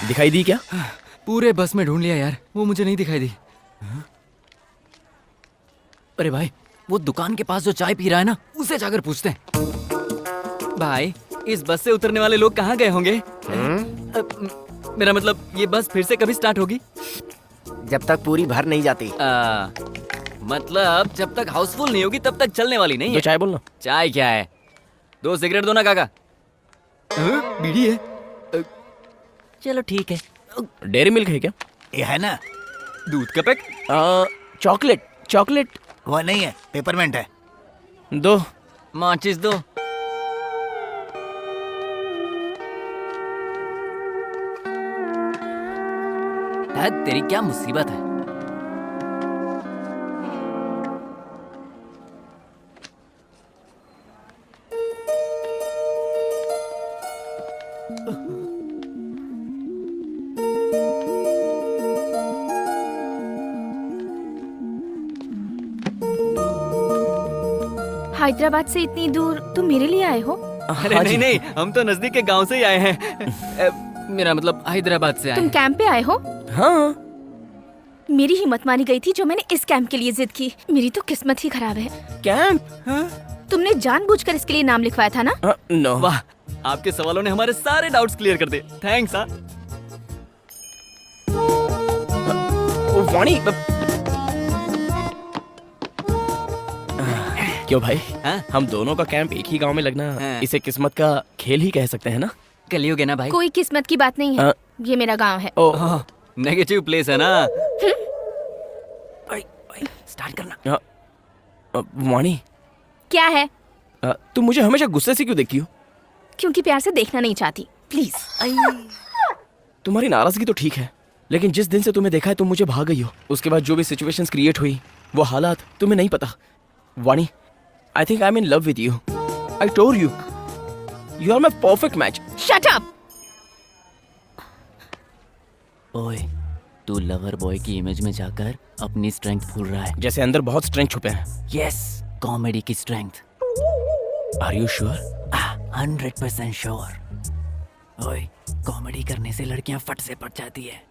दिखाई दी क्या? पूरे बस में ढूंढ लिया यार, वो मुझे नहीं दिखाई दी। अरे भाई, वो दुकान के पास जो चाय पी रहा है ना, उसे जाकर पूछते हैं। भाई, इस बस से उतरने वाले लोग कहाँ गए होंगे? मेरा मतलब, ये बस फिर से कभी स्टार्ट होगी? जब तक पूरी भर नहीं जाती। मतलब जब तक हाउसफुल नहीं होगी तब तक चलने वाली नहीं तो है। चाय बोलना। चाय क्या है? 2 सिगरेट दो ना काका। बीड़ी है? चलो ठीक है। डेयरी मिल्क है क्या? ये है ना, दूध का पैक? चॉकलेट। चॉकलेट वो नहीं है, पेपरमेंट है। दो। माचिस दो। तेरी क्या मुसीबत है? हैदराबाद से इतनी दूर तुम मेरे लिए आए हो? अरे नहीं नहीं, हम तो नजदीक के गांव से ही आए हैं। मेरा मतलब हैदराबाद से आए तुम हैं। कैंप पे आए हो? हाँ। मेरी हिम्मत मानी गई थी जो मैंने इस कैंप के लिए जिद की। मेरी तो किस्मत ही खराब है। कैंप? तुमने जानबूझकर इसके लिए नाम लिखवाया था ना? नो। वाह, आपके सवालों ने हमारे सारे डाउट्स क्लियर कर दिए। थैंक्स। वाणी, क्यों भाई? हम दोनों का कैंप एक ही गांव में लगना, इसे किस्मत का खेल ही कह सकते हैं ना? कलियुग है ना भाई। कोई किस्मत की बात नहीं है। ये मेरा गांव है। नेगेटिव प्लेस है ना। स्टार्ट करना। वाणी, क्या है? तुम मुझे हमेशा गुस्से से क्यों देखती हो? क्योंकि प्यार से देखना नहीं चाहती। प्लीज। तुम्हारी नाराजगी तो ठीक है, लेकिन जिस दिन से तुम्हें देखा है तुम मुझे भाग गई हो। उसके बाद जो भी सिचुएशंस क्रिएट हुई, वो हालात तुम्हें नहीं पता। वाणी, I think I'm in love with you. I told you. You are my perfect match. Shut up! ओए, तू लवर बॉय की इमेज में जाकर अपनी स्ट्रेंथ भूल रहा है। जैसे अंदर बहुत स्ट्रेंथ छुपे हैं। यस, कॉमेडी की strength. Are you sure? 100% sure. ओए, कॉमेडी करने से लड़कियां फट से पट जाती है।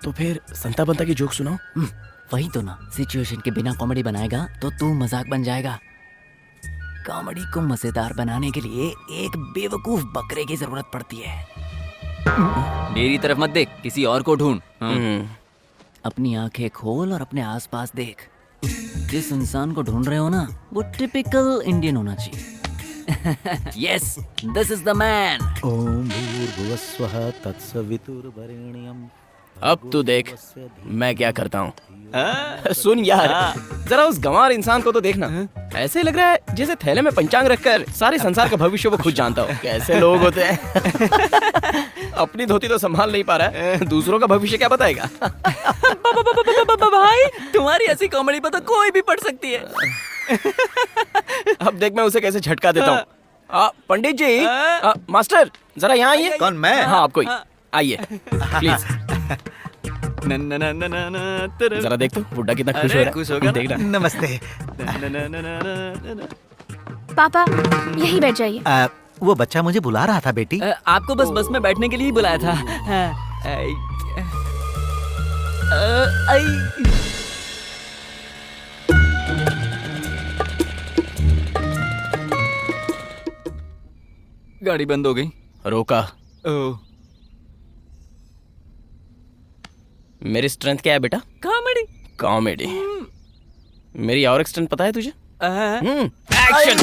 तो फिर संता बंता की जोक सुनाओ। वही तो ना, सिचुएशन के बिना कॉमेडी बनाएगा तो तू मजाक बन जाएगा। कॉमेडी को मजेदार बनाने के लिए एक बेवकूफ बकरे की जरूरत पड़ती है। मेरी तरफ मत देख, किसी और को ढूंढ। अपनी आंखें खोल और अपने आसपास देख। जिस इंसान को ढूंढ रहे हो ना, वो टिपिकल इंडियन होना चाहिए। Yes, this is the man. Om भूर्भुवस्वः तत्सवितुर्वरेण्यं। अब तू देख मैं क्या करता हूँ। सुन यार, जरा उस गंवार इंसान को तो देखना। ऐसे लग रहा है जैसे थैले में पंचांग रखकर सारे संसार का भविष्य वो खुद जानता हो। कैसे लोग होते हैं। अपनी धोती तो संभाल नहीं पा रहा है, दूसरों का भविष्य क्या बताएगा। भाई, तुम्हारी ऐसी कॉमेडी पर तो कोई भी पढ़ सकती है। अब देख मैं उसे कैसे झटका देता हूँ। पंडित जी, मास्टर जरा यहाँ आइए। कौन, मैं? हाँ आप कोई आइए प्लीज। जरा देख तो बुड्ढा कितना खुश हो रहा है। खुश होगा। देखना। नमस्ते। पापा यही बैठ जाइए। वो बच्चा मुझे बुला रहा था बेटी। आपको बस में बैठने के लिए ही बुलाया था। गाड़ी बंद हो गई। रोका। मेरी स्ट्रेंथ क्या है बेटा? कॉमेडी। कॉमेडी। मेरी और एक स्ट्रेंथ पता है तुझे? एक्शन।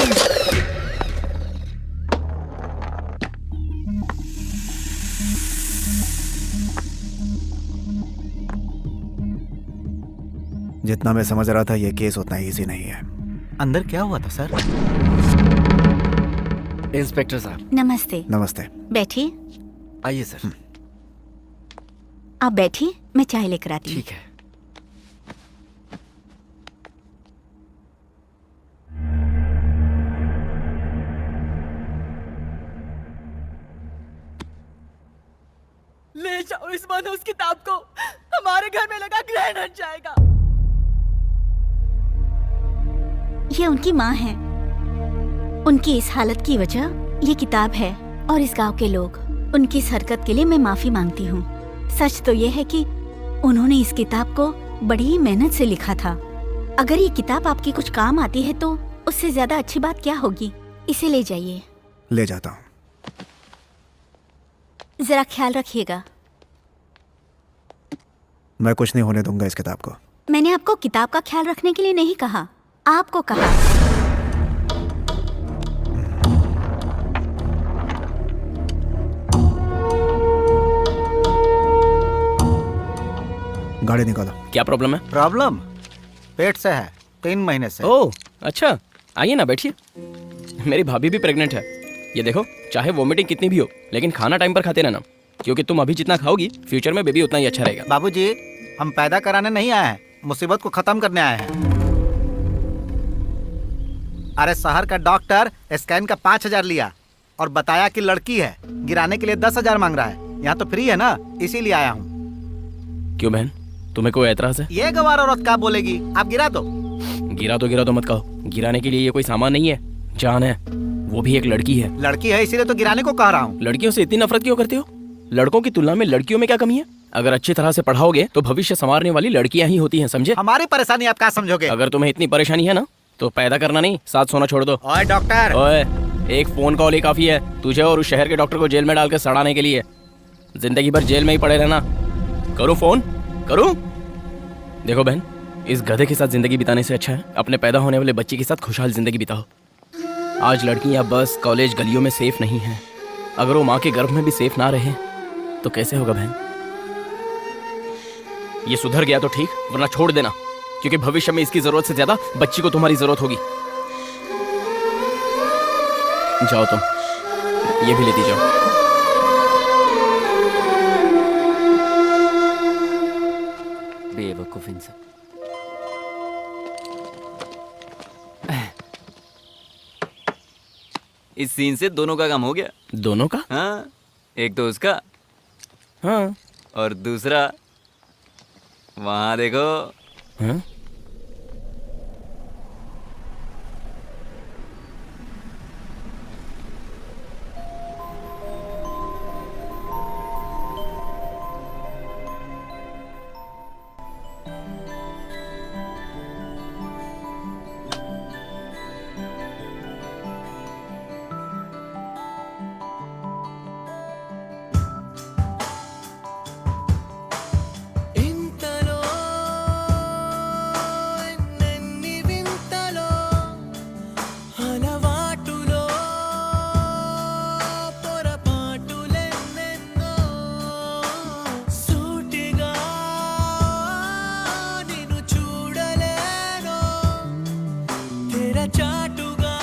जितना मैं समझ रहा था ये केस उतना इजी नहीं है। अंदर क्या हुआ था सर? इंस्पेक्टर साहब। नमस्ते। नमस्ते। बैठिए। आइए सर। आप बैठिए, मैं चाय लेकर आती हूँ। ठीक है। ले जाओ इस मनहूस किताब को, हमारे घर में लगा ग्रहण हट जाएगा। ये उनकी माँ है। उनकी इस हालत की वजह ये किताब है और इस गांव के लोग। उनकी इस हरकत के लिए मैं माफी मांगती हूँ। सच तो ये है कि उन्होंने इस किताब को बड़ी ही मेहनत से लिखा था। अगर ये किताब आपकी कुछ काम आती है तो उससे ज्यादा अच्छी बात क्या होगी। इसे ले जाइए। ले जाता हूँ। जरा ख्याल रखिएगा। मैं कुछ नहीं होने दूंगा इस किताब को। मैंने आपको किताब का ख्याल रखने के लिए नहीं कहा, आपको कहा। गाड़ी निकालो। क्या प्रॉब्लम है? प्रॉब्लम पेट से है, 3 महीने से। ओह अच्छा, आइए ना बैठिए। मेरी भाभी भी प्रेग्नेंट है। ये देखो, चाहे वोमिटिंग कितनी भी हो लेकिन खाना टाइम पर खाते रहना, क्योंकि तुम अभी जितना खाओगी फ्यूचर में बेबी उतना ही अच्छा रहेगा। बाबूजी, हम पैदा कराने नहीं आए हैं, मुसीबत को खत्म करने आए हैं। अरे शहर का डॉक्टर स्कैन का 5,000 लिया और बताया कि लड़की है। गिराने के लिए 10,000 मांग रहा है। यहाँ तो फ्री है ना, इसीलिए आया हूँ। क्यों बहन, तुम्हें कोई एतराज है? ये गवार औरत क्या बोलेगी? आप गिरा दो। गिरा दो मत कहो। गिराने के लिए ये कोई सामान नहीं है, जान है। वो भी एक लड़की है। लड़की है इसीलिए तो गिराने को कह रहा हूँ। लड़कियों से इतनी नफरत क्यों करते हो? लड़कों की तुलना में लड़कियों में क्या कमी है? अगर अच्छी तरह से पढ़ाओगे तो भविष्य संवारने वाली लड़कियां ही होती हैं, समझे? हमारी परेशानी आप क्या समझोगे? अगर तुम्हें इतनी परेशानी है ना तो पैदा करना नहीं, साथ सोना छोड़ दो। ओए डॉक्टर। ओए, एक फोन कॉल ही काफी है तुझे और उस शहर के डॉक्टर को जेल में डालकर सड़ाने के लिए। जिंदगी भर जेल में ही पड़े रहना। करूं फोन? करूं? देखो बहन, इस गधे के साथ जिंदगी बिताने से अच्छा है अपने पैदा होने वाले बच्चे के साथ खुशहाल जिंदगी बिताओ। आज लड़कियां बस कॉलेज गलियों में सेफ नहीं हैं। अगर वो माँ के गर्भ में भी सेफ ना रहे तो कैसे होगा बहन? ये सुधर गया तो ठीक, वरना छोड़ देना, क्योंकि भविष्य में इसकी जरूरत से ज्यादा बच्ची को तुम्हारी जरूरत होगी। जाओ तुम, ये भी लेती जाओ। बेवकूफ इंसान। इस सीन से दोनों का काम हो गया। दोनों का? हाँ, एक तो उसका, हाँ, और दूसरा वहां देखो। हैं? ఇంతలో ఎన్నెన్ని వింతలో అలవాటులో పొరపాటులెన్నెన్నో సూటిగా నిన్ను చూడలేను తెరచాటుగా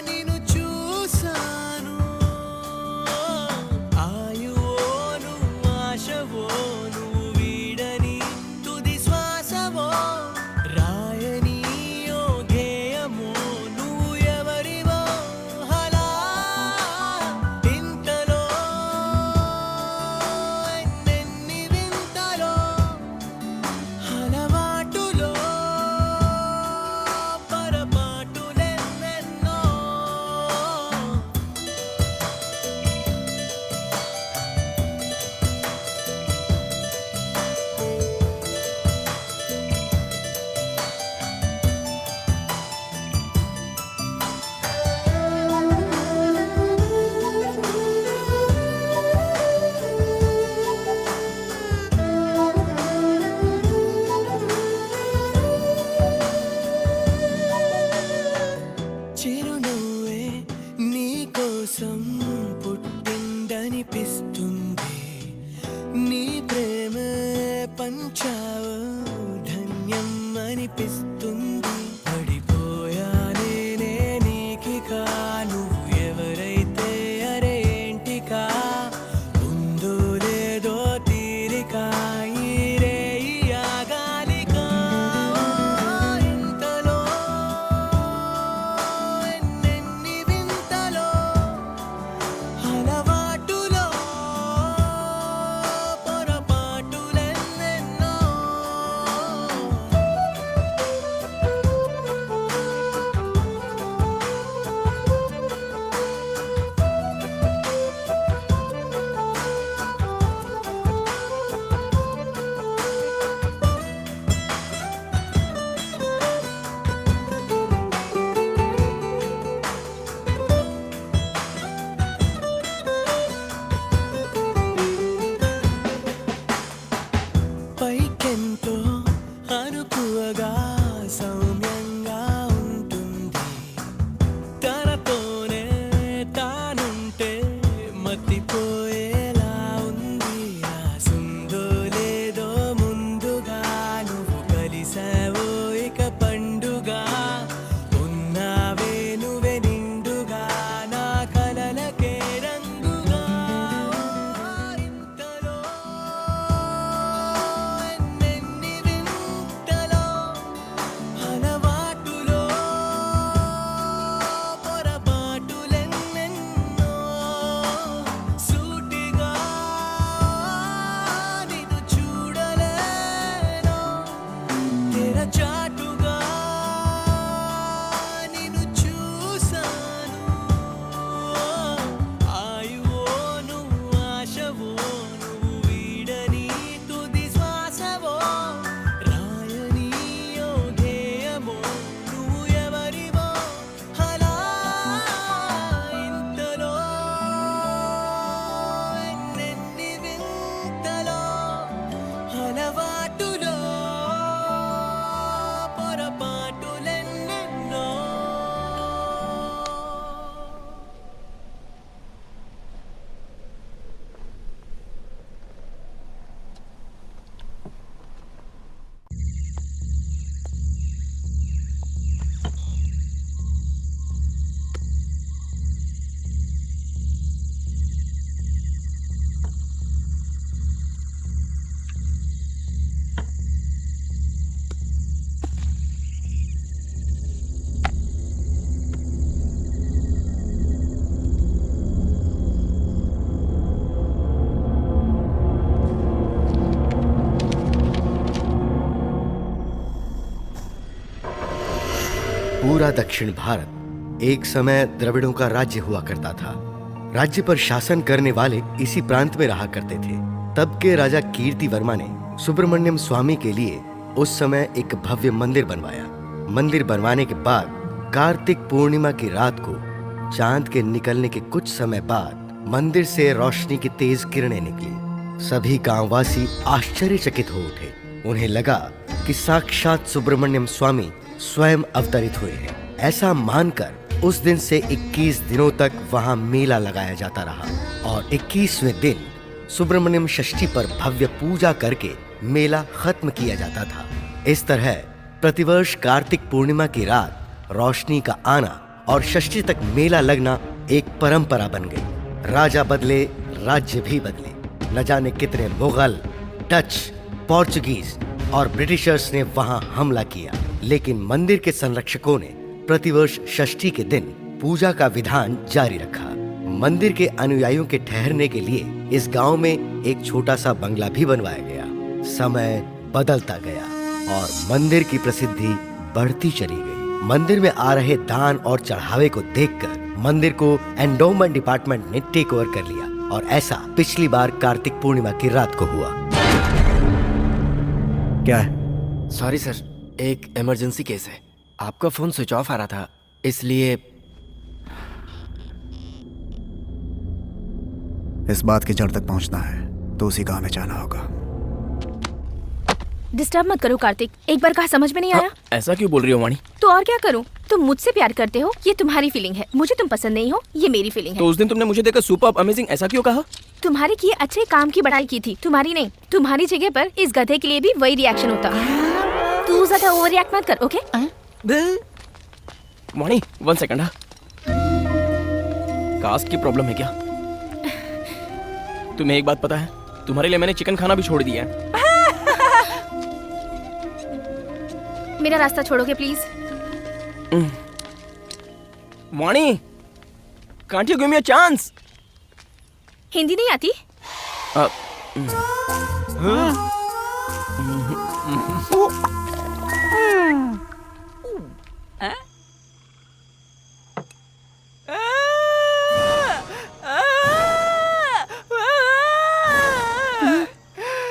నిన్ను చూసాను ఆయువోను ఆశవోను వీడని తుది శ్వాసవో రాయని ఓ గేయమో నువ్వు ఎవరివో హలా ఇంతలో ఎన్నెన్ని వింతలో అలవాటులో పొరపాటులెన్నెన్నో చిరునవ్వే నీ కోసం పుట్టిందనిపిస్తుంది నీ ప్రేమ పంచావు ధన్యం అనిపిస్తుంది పడిపోయానే నీకికా నువ్వు ఎవరైతే అరే ఏంటికా ఉందో లేదో తీరిక ఈ రేయి ఆగాలికా ఇంతలో ఎన్నెన్ని వింతలో అలవాటులో పొరపాటులెన్నెన్నో పైకెంతో అనుకువగా సౌమ్యంగా ఉంటుంది తనతోనే తానుంటే మతిపోయేలా ఉంది ఆసుందో లేదో ముందుగా నువ్వు కలిసావో ఇక పండుగా ఉన్నావే నువ్వే నిండుగా నా కలలకే రంగుగా ఇంతలో ఎన్నెన్ని వింతలో पूरा दक्षिण भारत एक समय द्रविड़ों का राज्य हुआ करता था। राज्य पर शासन करने वाले इसी प्रांत में रहा करते थे। तब के राजा कीर्ति वर्मा ने सुब्रमण्यम स्वामी के लिए उस समय एक भव्य मंदिर बनवाया। मंदिर बनवाने के बाद कार्तिक पूर्णिमा की रात को चांद के निकलने के कुछ समय बाद मंदिर से रोशनी की तेज किरणें निकली। सभी गांववासी आश्चर्यचकित हो उठे। उन्हें लगा कि साक्षात सुब्रमण्यम स्वामी स्वयं अवतरित हुए हैं। ऐसा मानकर उस दिन से 21 दिनों तक वहां मेला लगाया जाता रहा और 21वें दिन सुब्रमण्यम षष्ठी पर भव्य पूजा करके मेला खत्म किया जाता था। इस तरह प्रतिवर्ष कार्तिक पूर्णिमा की रात रोशनी का आना और षष्ठी तक मेला लगना एक परंपरा बन गई। राजा बदले, राज्य भी बदले। न जाने कितने मुगल, डच, पोर्चुगीज और ब्रिटिशर्स ने वहां हमला किया, लेकिन मंदिर के संरक्षकों ने प्रतिवर्ष षष्ठी के दिन पूजा का विधान जारी रखा। मंदिर के अनुयायियों के ठहरने के लिए इस गांव में एक छोटा सा बंगला भी बनवाया गया। समय बदलता गया और मंदिर की प्रसिद्धि बढ़ती चली गई। मंदिर में आ रहे दान और चढ़ावे को देखकर मंदिर को एंडोमेंट डिपार्टमेंट ने टेक ओवर कर लिया और ऐसा पिछली बार कार्तिक पूर्णिमा की रात को हुआ। क्या है? सॉरी सर, एक इमरजेंसी केस है। आपका फोन स्विच ऑफ आ रहा था, इसलिए। इस बात की जड़ तक पहुंचना है तो उसी गांव में जाना होगा। डिस्टर्ब मत करो कार्तिक, एक बार कहा समझ में नहीं आया। ऐसा क्यों बोल रही हो वाणी? तो और क्या करूं? तुम मुझसे प्यार करते हो, ये तुम्हारी फीलिंग है। मुझे तुम पसंद नहीं हो, ये मेरी फीलिंग है। तो उस दिन तुमने मुझे देखकर सुपर्ब अमेजिंग ऐसा क्यों कहा? तुम्हारे किए अच्छे काम की बड़ाई की थी, तुम्हारी नहीं। तुम्हारी जगह पर इस गधे के लिए भी वही रिएक्शन होता। तू ज्यादा ओवर रिएक्ट मत कर, ओके? वाणी 1 सेकंड। कास्ट की प्रॉब्लम है क्या? तुम्हें एक बात पता है, तुम्हारे लिए मैंने चिकन खाना भी छोड़ दिया है। मेरा रास्ता छोड़ोगे please? Vani, can't you give me a chance? Hindi नहीं आती?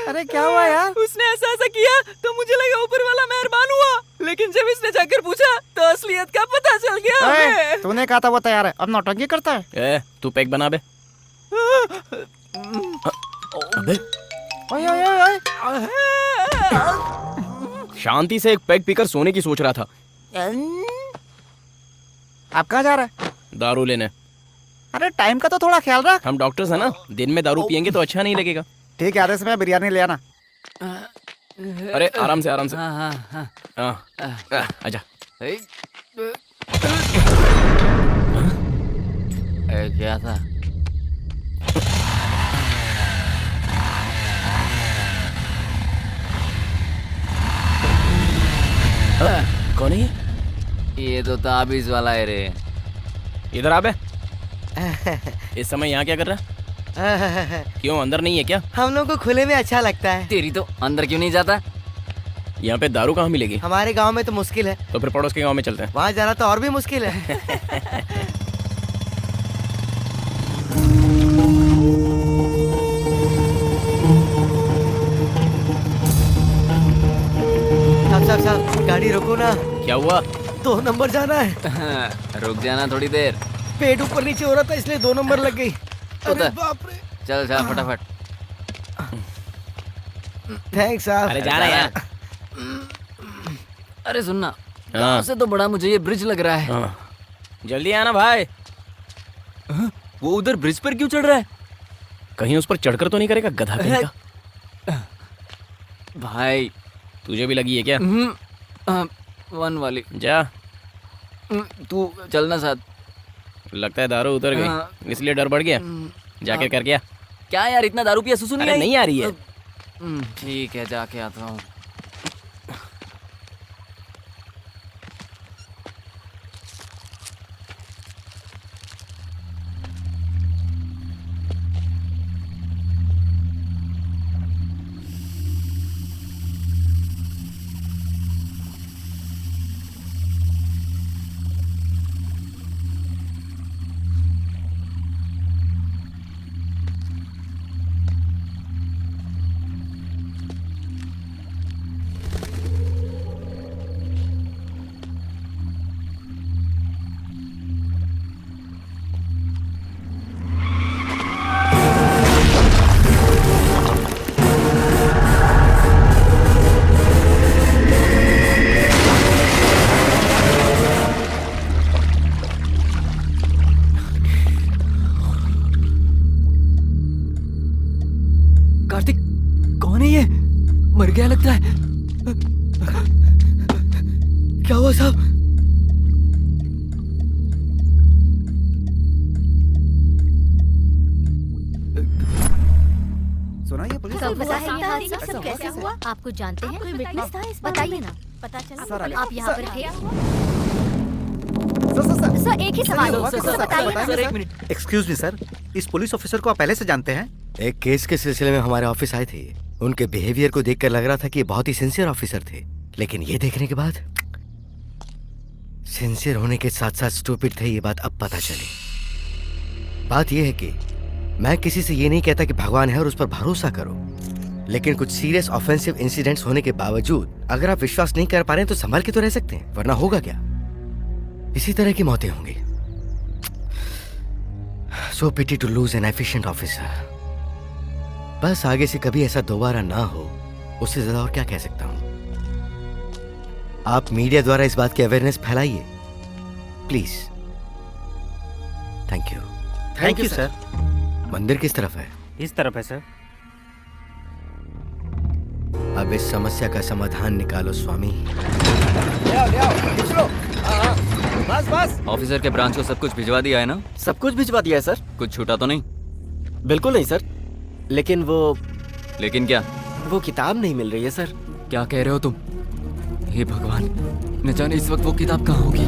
अरे क्या हुआ यार? उसने ऐसा किया तो मुझे लगा ऊपर वाला मेहरबान हुआ, लेकिन जब इसने जाकर पूछा तो असलियत का पता चल गया हमें। तूने कहा था वो तैयार है, अब नौटंकी करता है। तू पैक बना बे। अबे ओए ओए ओए। शांति से एक पैक पीकर सोने की सोच रहा था। आप कहाँ जा रहे हैं? दारू लेने। अरे टाइम का तो थोड़ा ख्याल रख। हम डॉक्टर्स हैं ना, दिन में दारू पियेंगे तो अच्छा नहीं लगेगा। ठीक है, आधे समय बिरयानी ले आना। अरे आराम से आराम से। आजा। क्या था? कौन है ये तो ताबीज वाला है रे। इधर आ बे। इस समय यहाँ क्या कर रहा है? क्यों अंदर नहीं है क्या? हम लोग को खुले में अच्छा लगता है। तेरी तो अंदर क्यों नहीं जाता? यहाँ पे दारू कहाँ मिलेगी? हमारे गांव में तो मुश्किल है। तो फिर पड़ोस के गांव में चलते हैं। वहाँ जाना तो और भी मुश्किल है। साहब गाड़ी रोको ना। क्या हुआ? 2 नंबर जाना है। रुक जाना थोड़ी देर। पेट ऊपर नीचे हो रहा था इसलिए 2 नंबर लग गई। अरे बाप रे। चल जा फटाफट। थैंक्स साहब। अरे जा रहा है यार। अरे सुनना, गाँव से तो बड़ा मुझे ये ब्रिज लग रहा है। जल्दी आना भाई। वो उधर ब्रिज पर क्यों चढ़ रहा है? कहीं उस पर चढ़कर तो नहीं करेगा गधा कहीं का? भाई तुझे भी लगी है क्या? 1 वाली। जा। तू चलना साथ। लगता है दारू उतर गई, इसलिए डर बढ़ गया। जाके कर गया। क्या यार, इतना दारू पिया सुसु नहीं आई? नहीं आ रही है। ठीक है, जाके आता हूँ। लगता है। क्या हुआ साहब? सुनाइए पुलिस। कब हुआ है ये तारीख हादसा? सब कैसे हुआ? आपको जानते हैं? कोई विटनेस था इस बारे बताइए में? ना। पता चला? सर, आप यहाँ पर थे? सर सर एक ही सवाल है, सर, सर सर, बताइए बताइए ना। सर, एक मिनट। एक्सक्यूज मी सर, इस पुलिस ऑफिसर को आप पहले से जानते हैं? एक केस के सिलसिले में हमारे ऑफिस आए थे। उनके बिहेवियर को देखकर लग रहा था कि ये बहुत ही सिंसियर ऑफिसर थे, लेकिन ये देखने के बाद सिंसियर होने के साथ साथ स्टूपिड थे, ये बात अब पता चली। बात यह है कि मैं किसी से ये नहीं कहता कि भगवान है और उस पर भरोसा करो, लेकिन कुछ सीरियस ऑफेंसिव इंसिडेंट्स होने के बावजूद अगर आप विश्वास नहीं कर पा रहे हैं तो संभल के तो रह सकते हैं, वरना होगा क्या? इसी तरह की मौतें होंगी। So pity to lose an efficient officer. बस आगे से कभी ऐसा दोबारा ना हो, उससे ज्यादा और क्या कह सकता हूं। आप मीडिया द्वारा इस बात की अवेयरनेस फैलाइए please. Thank you. Thank you sir. मंदिर किस तरफ है? इस तरफ है सर। अब इस समस्या का समाधान निकालो स्वामी। बस बस। ऑफिसर के ब्रांच को सब कुछ भिजवा दिया है ना? सब कुछ भिजवा दिया है सर। कुछ छूटा तो नहीं? बिल्कुल नहीं सर, लेकिन लेकिन क्या? वो किताब नहीं मिल रही है सर। क्या कह रहे हो तुम? हे भगवान, न जाने इस वक्त वो किताब कहाँ होगी।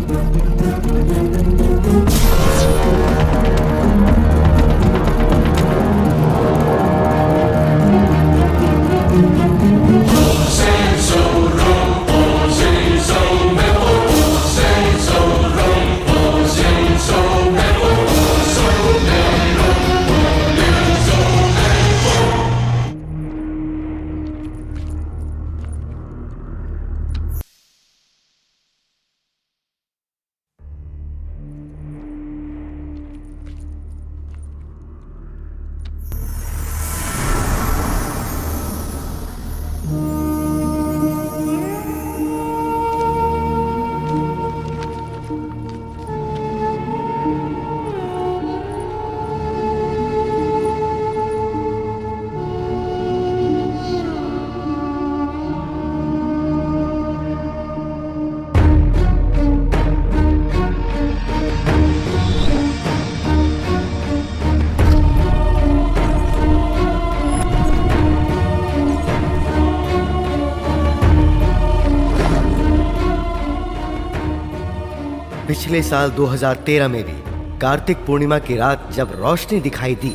पिछले साल 2013 में भी कार्तिक पूर्णिमा की रात जब रोशनी दिखाई दी,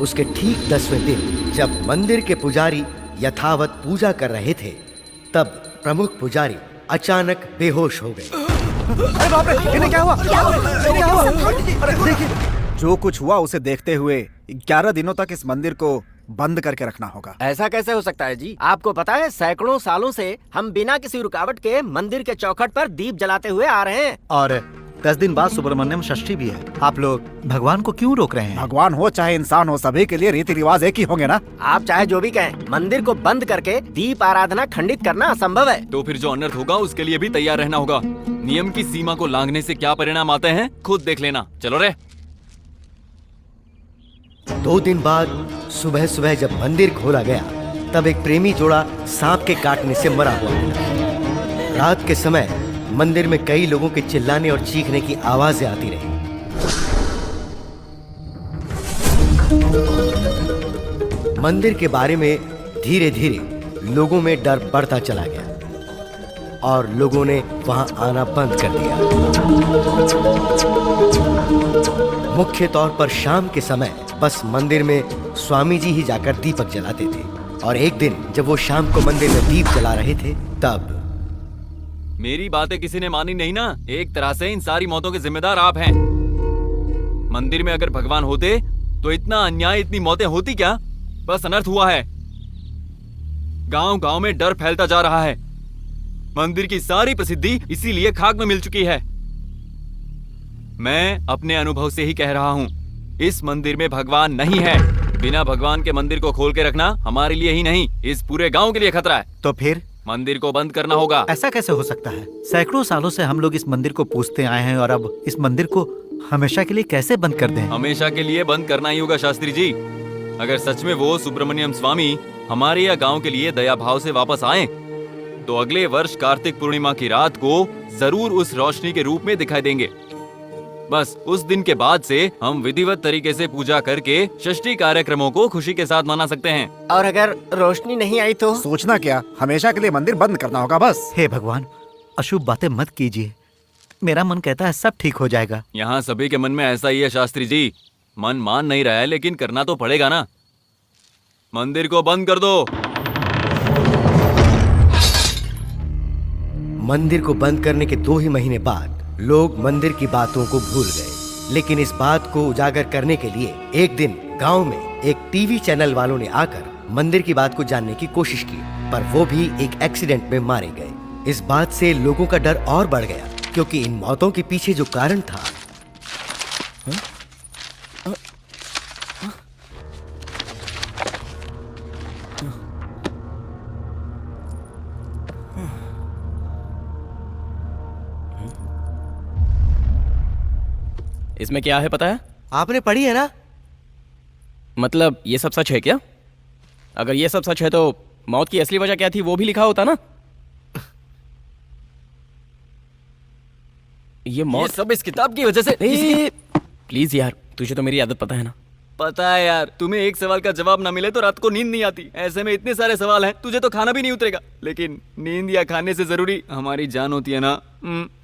उसके ठीक 10वें दिन जब मंदिर के पुजारी यथावत पूजा कर रहे थे, तब प्रमुख पुजारी अचानक बेहोश हो गए। अरे बाप रे, इन्हें क्या हुआ? क्या हुआ? देखिए, जो कुछ हुआ उसे देखते हुए 11 दिनों तक इस मंदिर को बंद करके रखना होगा। ऐसा कैसे हो सकता है जी? आपको पता है सैकड़ों सालों से हम बिना किसी रुकावट के मंदिर के चौखट पर दीप जलाते हुए आ रहे हैं। और 10 दिन बाद सुब्रमण्यम षष्ठी भी है। आप लोग भगवान को क्यों रोक रहे हैं? भगवान हो चाहे इंसान हो, सभी के लिए रीति रिवाज एक ही होंगे ना। आप चाहे जो भी कहें, मंदिर को बंद करके दीप आराधना खंडित करना असंभव है। तो फिर जो अनर्थ होगा उसके लिए भी तैयार रहना होगा। नियम की सीमा को लांघने से क्या परिणाम आते हैं खुद देख लेना। चलो रे। 2 दिन बाद सुबह सुबह जब मंदिर खोला गया, तब एक प्रेमी जोड़ा सांप के काटने से मरा हुआ मिला। रात के समय मंदिर में कई लोगों के चिल्लाने और चीखने की आवाजें आती रही। मंदिर के बारे में धीरे धीरे लोगों में डर बढ़ता चला गया और लोगों ने वहां आना बंद कर दिया। मुख्य तौर पर शाम के समय बस मंदिर में स्वामी जी ही जाकर दीपक जलाते थे, और एक दिन जब वो शाम को मंदिर में दीप जला रहे थे, तब मेरी बातें किसी ने मानी नहीं ना। एक तरह से इन सारी मौतों के जिम्मेदार आप हैं। मंदिर में अगर भगवान होते तो इतना अन्याय, इतनी मौतें होती क्या? बस अनर्थ हुआ है। गांव-गांव में डर फैलता जा रहा है। मंदिर की सारी प्रसिद्धि इसीलिए खाक में मिल चुकी है। मैं अपने अनुभव से ही कह रहा हूँ, इस मंदिर में भगवान नहीं है। बिना भगवान के मंदिर को खोल के रखना हमारे लिए ही नहीं, इस पूरे गांव के लिए खतरा है। तो फिर मंदिर को बंद करना होगा। ऐसा कैसे हो सकता है? सैकड़ों सालों से हम लोग इस मंदिर को पूजते आए हैं, और अब इस मंदिर को हमेशा के लिए कैसे बंद कर दें? हमेशा के लिए बंद करना ही होगा शास्त्री जी। अगर सच में वो सुब्रमण्यम स्वामी हमारे या गांव के लिए दया भाव से वापस आएं, तो अगले वर्ष कार्तिक पूर्णिमा की रात को जरूर उस रोशनी के रूप में दिखाई देंगे। बस उस दिन के बाद से हम विधिवत तरीके से पूजा करके षष्ठी कार्यक्रमों को खुशी के साथ मना सकते हैं। और अगर रोशनी नहीं आई तो? सोचना क्या, हमेशा के लिए मंदिर बंद करना होगा बस। हे भगवान, अशुभ बातें मत कीजिए। मेरा मन कहता है सब ठीक हो जाएगा। यहाँ सभी के मन में ऐसा ही है शास्त्री जी। मन मान नहीं रहा है, लेकिन करना तो पड़ेगा ना। मंदिर को बंद कर दो। मंदिर को बंद करने के 2 ही महीने बाद लोग मंदिर की बातों को भूल गए, लेकिन इस बात को उजागर करने के लिए एक दिन गांव में एक टीवी चैनल वालों ने आकर मंदिर की बात को जानने की कोशिश की, पर वो भी एक एक्सीडेंट में मारे गए। इस बात से लोगों का डर और बढ़ गया, क्योंकि इन मौतों के पीछे जो कारण था इसमें क्या है पता है? आपने पढ़ी है ना? मतलब ये सब सच है क्या? अगर ये सब सच है तो मौत की असली वजह क्या थी वो भी लिखा होता ना। ये मौत सब इस किताब की वजह से। प्लीज यार, तुझे तो मेरी आदत पता है ना। पता है यार, तुम्हें एक सवाल का जवाब ना मिले तो रात को नींद नहीं आती। ऐसे में इतने सारे सवाल हैं, तुझे तो खाना भी नहीं उतरेगा। लेकिन नींद या खाने से जरूरी हमारी जान होती है ना।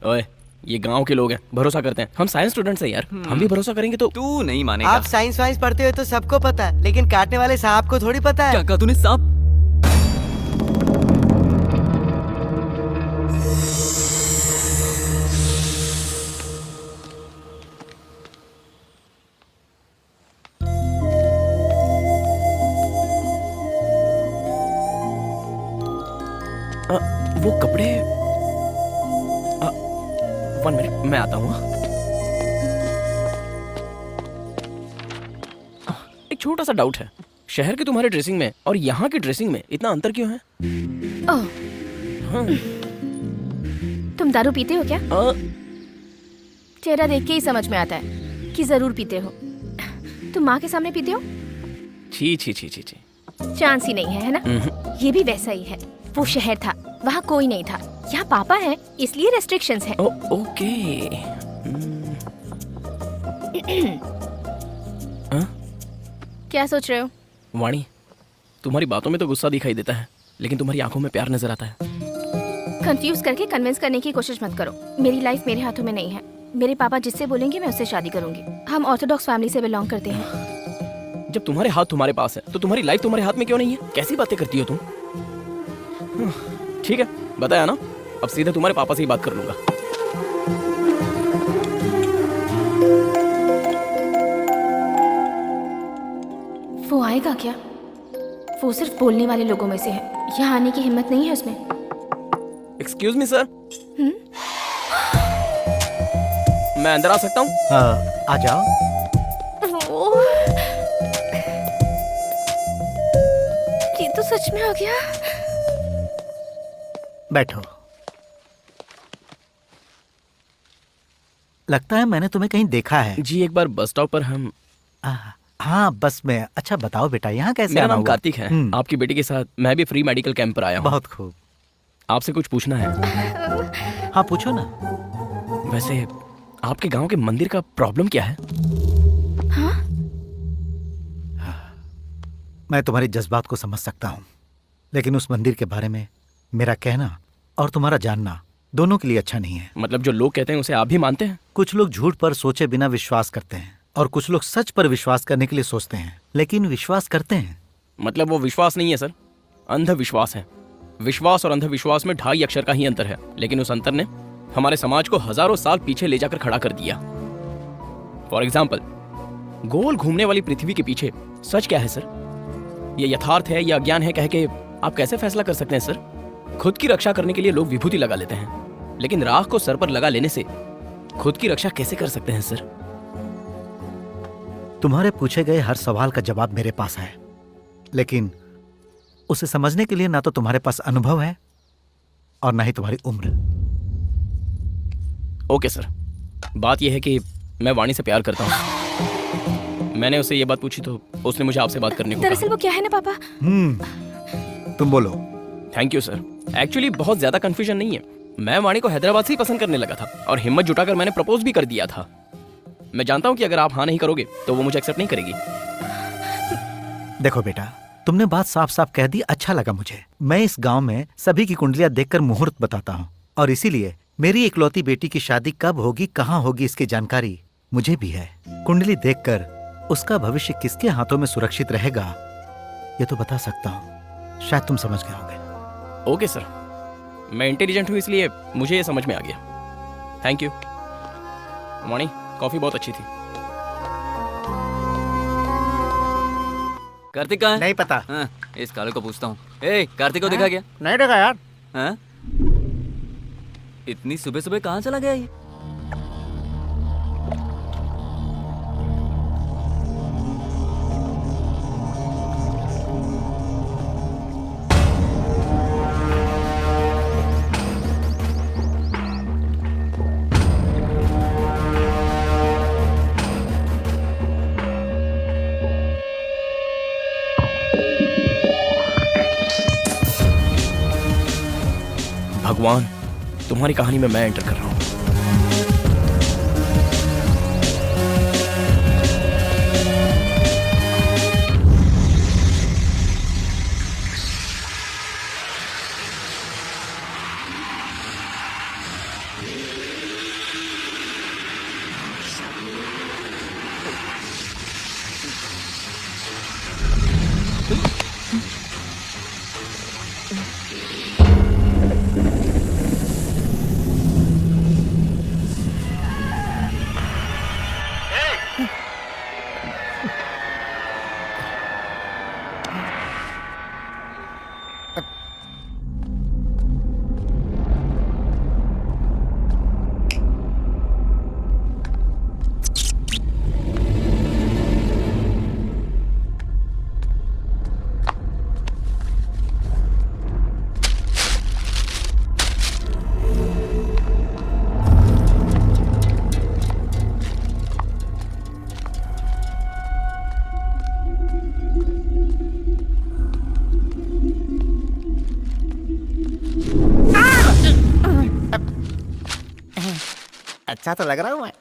ओए, ये गांव के लोग हैं, भरोसा करते हैं। हम साइंस स्टूडेंट्स हैं यार, हम भी भरोसा करेंगे तो। तू नहीं मानेगा। आप साइंस वाइंस पढ़ते हो तो सबको पता है, लेकिन काटने वाले सांप को थोड़ी पता है। क्या कहा तूने? सांप? वो कपड़े 1 मिनट, मैं आता हूँ। एक छोटा सा डाउट है, शहर के तुम्हारे ड्रेसिंग में और यहाँ की ड्रेसिंग में इतना अंतर क्यों है? ओह, तुम दारू पीते हो क्या? चेहरा देख के ही समझ में आता है कि जरूर पीते हो। तुम माँ के सामने पीते हो? छी छी छी छी छी, चांस ही नहीं है ना? ये भी वैसा ही है। वो शहर था, वहाँ कोई नहीं था। यहाँ पापा है, इसलिए रेस्ट्रिक्शंस है। ओके। क्या सोच रहे हो? वाणी, तुम्हारी बातों में तो गुस्सा दिखाई देता है, लेकिन तुम्हारी आंखों में प्यार नजर आता है। कंफ्यूज करके कन्विंस करने की कोशिश मत करो। मेरी लाइफ मेरे हाथों में नहीं है। मेरे पापा जिससे बोलेंगे मैं उससे शादी करूंगी। हम ऑर्थोडॉक्स फैमिली से बिलोंग करते हैं। जब तुम्हारे हाथ तुम्हारे पास है तो तुम्हारी लाइफ तुम्हारे हाथ में क्यों नहीं है? कैसी बातें करती हो तुम? ठीक है, बताया ना, अब सीधे तुम्हारे पापा से ही बात कर लूंगा। वो आएगा क्या? वो सिर्फ बोलने वाले लोगों में से है, यहाँ आने की हिम्मत नहीं है उसमें। एक्सक्यूज मी सर, मैं अंदर आ सकता हूँ? आ जाओ। ये तो सच में हो गया। बैठो। लगता है मैंने तुम्हें कहीं देखा है। जी, एक बार बस स्टॉप पर हम। हाँ, बस में। अच्छा बताओ बेटा, यहाँ कैसे मेरा आना नाम हुआ? कार्तिक है। आपकी बेटी के साथ मैं भी फ्री मेडिकल कैंप पर आया हूँ। बहुत खूब। आपसे कुछ पूछना है। हाँ पूछो ना। वैसे आपके गांव के मंदिर का प्रॉब्लम क्या है? हाँ? मैं तुम्हारी जज्बात को समझ सकता हूँ, लेकिन उस मंदिर के बारे में मेरा कहना और तुम्हारा जानना दोनों के लिए अच्छा नहीं है। मतलब जो लोग कहते हैं उसे आप भी मानते हैं? कुछ लोग झूठ पर सोचे बिना विश्वास करते हैं और कुछ लोग सच पर विश्वास करने के लिए सोचते हैं, लेकिन विश्वास करते हैं। मतलब वो विश्वास नहीं है सर, अंधविश्वास है। विश्वास और अंधविश्वास में 2.5 अक्षर का ही अंतर है, लेकिन उस अंतर ने हमारे समाज को हजारों साल पीछे ले जाकर खड़ा कर दिया। फॉर एग्जाम्पल, गोल घूमने वाली पृथ्वी के पीछे सच क्या है सर? ये यथार्थ है या अज्ञान है कह के आप कैसे फैसला कर सकते हैं सर? खुद की रक्षा करने के लिए लोग विभूति लगा लेते हैं, लेकिन राख को सर पर लगा लेने से खुद की रक्षा कैसे कर सकते हैं सर? तुम्हारे पूछे गए हर सवाल का जवाब मेरे पास है, लेकिन उसे समझने के लिए ना तो तुम्हारे पास अनुभव है और ना ही तुम्हारी उम्र। ओके सर, बात यह है कि मैं वाणी से प्यार करता हूँ। मैंने उससे ये बात पूछी तो उसने मुझे आपसे बात करने को कहा। दरअसल वो क्या है ना पापा, तुम बोलो। Thank you sir. एक्चुअली बहुत ज्यादा कंफ्यूजन नहीं है। मैं वाणी को हैदराबाद से ही पसंद करने लगा था और हिम्मत जुटाकर मैंने प्रपोज भी कर दिया था। मैं जानता हूँ कि अगर आप हाँ नहीं करोगे तो वो मुझे एक्सेप्ट नहीं करेगी। देखो बेटा, तुमने बात साफ साफ कह दी, अच्छा लगा मुझे। मैं इस गांव में सभी की कुंडलियां देखकर मुहूर्त बताता हूँ और इसीलिए मेरी इकलौती बेटी की शादी कब होगी, कहाँ होगी, इसकी जानकारी मुझे भी है। कुंडली देखकर उसका भविष्य किसके हाथों में सुरक्षित रहेगा ये तो बता सकता हूँ। शायद तुम समझ गए होंगे। ओके सर, मैं इंटेलिजेंट हूँ इसलिए मुझे ये समझ में आ गया। Thank you. वाणी, कॉफी बहुत अच्छी थी। कार्तिक कहाँ है? नहीं पता। हाँ, इस काले को पूछता हूँ। ए, कार्तिक को देखा क्या? नहीं देखा यार। हाँ? इतनी सुबह सुबह कहाँ चला गया ये? भगवान, तुम्हारी कहानी में मैं एंटर कर रहा हूँ। अच्छा तो लग रहा हूँ मैं।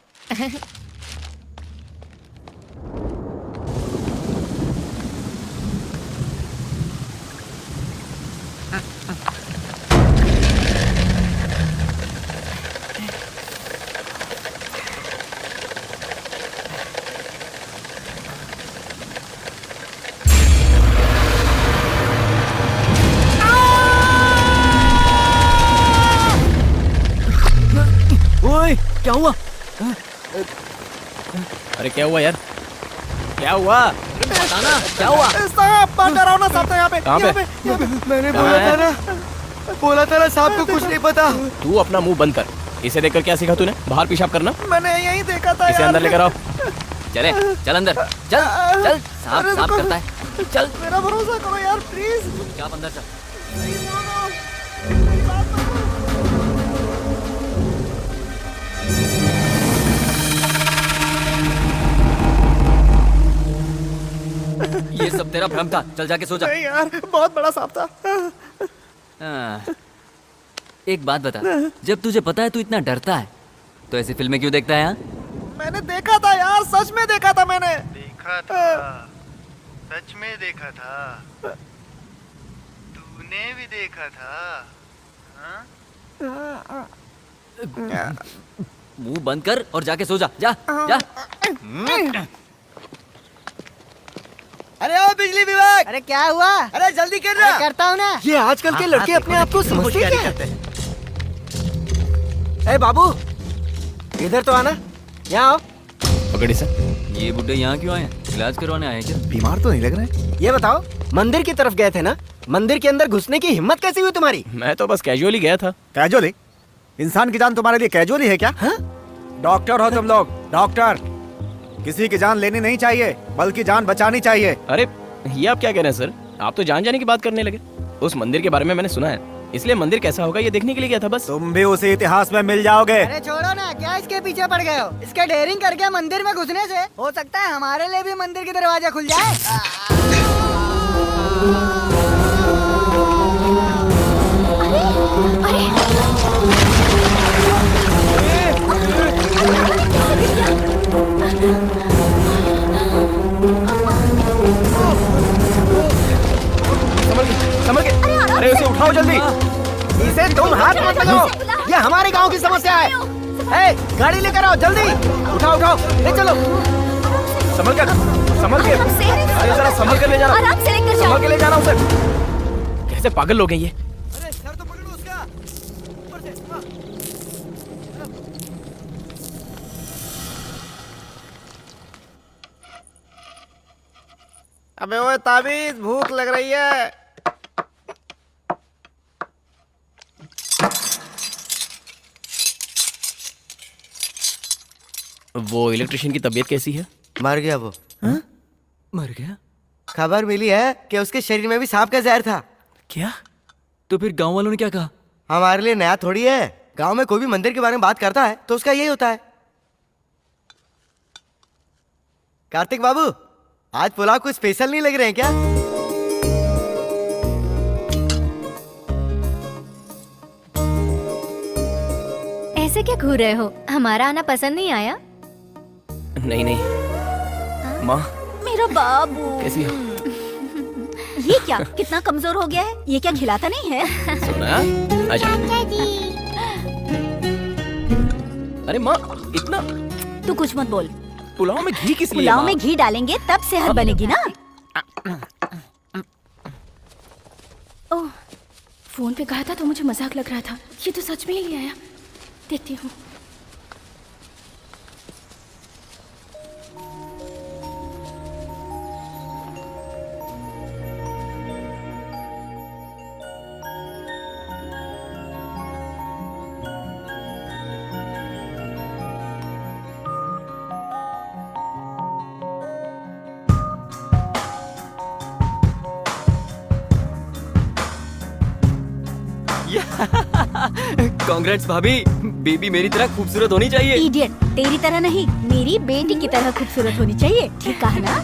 ओए, क्या हुआ? अरे क्या हुआ यार? क्या हुआ? बताना क्या हुआ? साहब, डरावना सांप था यहाँ पे। कहाँ पे? मैंने बोला था ना सांप को कुछ नहीं पता। तू अपना मुंह बंद कर। इसे देखकर क्या सीखा तूने? बाहर पेशाब करना। मैंने यही देखा था इसे यार। अंदर लेकर आओ। चले, चल अंदर, चल, चल, सांप सांप करता है, चल। मेरा भरोसा करो यार, प्लीज। क्या अंदर चल। ये सब तेरा भ्रम था, चल जाके सो जा। नहीं यार, बहुत बड़ा सांप था। एक बात बता, जब तुझे पता है तू इतना डरता है तो ऐसी फिल्में क्यों देखता है? यहाँ मैंने देखा था यार, सच में देखा था मैंने। देखा था, सच में देखा था। तूने भी देखा था? हाँ? मुंह बंद कर और जाके सो जा, जा, जा। अरे ओ बिजली विभाग! अरे क्या हुआ? अरे जल्दी कर रहा। करता हूँ ना। ये आजकल के लड़के अपने आप को समझते क्या है? ए बाबू, इधर तो आना, यहाँ आओ। पकड़ी सर। ये बुड्ढे यहाँ क्यों आए हैं? इलाज करवाने आए हैं क्या? बीमार तो नहीं लग रहे। ये बताओ, मंदिर की तरफ गए थे ना? मंदिर के अंदर घुसने की हिम्मत कैसी हुई तुम्हारी? मैं तो बस कैजुअली गया था। कैजुअली? इंसान की जान तुम्हारे लिए कैजुअली है क्या? डॉक्टर हो तुम लोग, डॉक्टर। किसी की जान लेनी नहीं चाहिए, बल्कि जान बचानी चाहिए। अरे ये आप क्या कह रहे हैं सर? आप तो जान जाने की बात करने लगे। उस मंदिर के बारे में मैंने सुना है, इसलिए मंदिर कैसा होगा ये देखने के लिए गया था बस। तुम भी उसी इतिहास में मिल जाओगे। अरे छोड़ो ना, क्या इसके पीछे पड़ गए हो? इसके डेयरिंग करके मंदिर में घुसने से हो सकता है हमारे लिए भी मंदिर के दरवाजा खुल जाए। अरे तुम हाथ मत लगाओ, ये हमारे गांव की समस्या है। ए, गाड़ी लेकर आओ जल्दी, उठाओ उठाओ, ले चलो। संभल कर, संभल के, अरे जरा संभल कर ले जाना, आराम से लेकर जाओ। संभल के ले जाना उसे। कैसे पागल लोग हैं ये। अरे सर तो पकड़ो उसका, ऊपर से। अबे ओए ताबीज, भूख लग रही है। वो इलेक्ट्रिशियन की तबीयत कैसी है? मर गया वो। हाँ? मर गया? खबर मिली है कि उसके शरीर में भी सांप का जहर था। क्या? तो फिर गांव वालों ने क्या कहा? हमारे लिए नया थोड़ी है, गांव में कोई भी मंदिर के बारे में बात करता है तो उसका यही होता है। कार्तिक बाबू, आज पुलाव कुछ स्पेशल नहीं लग रहे हैं क्या? ऐसे क्या घूर रहे हो? हमारा आना पसंद नहीं आया? नहीं नहीं। माँ मेरा बाबू कैसी हो? ये क्या, कितना कमजोर हो गया है? ये क्या खिलाता नहीं है? सोना आजा। अरे माँ इतना तू कुछ मत बोल। पुलाव में घी किस लिए? पुलाव माँ? में घी डालेंगे तब सेहत बनेगी ना। ओह, फोन पे कहा था तो मुझे मजाक लग रहा था, ये तो सच में ही ले आया। देखती हूँ। कांग्रेट्स भाभी, बेबी मेरी तरह खूबसूरत होनी चाहिए। इडियट, तेरी तरह नहीं, मेरी बेटी की तरह खूबसूरत होनी चाहिए। ठीक कहा ना?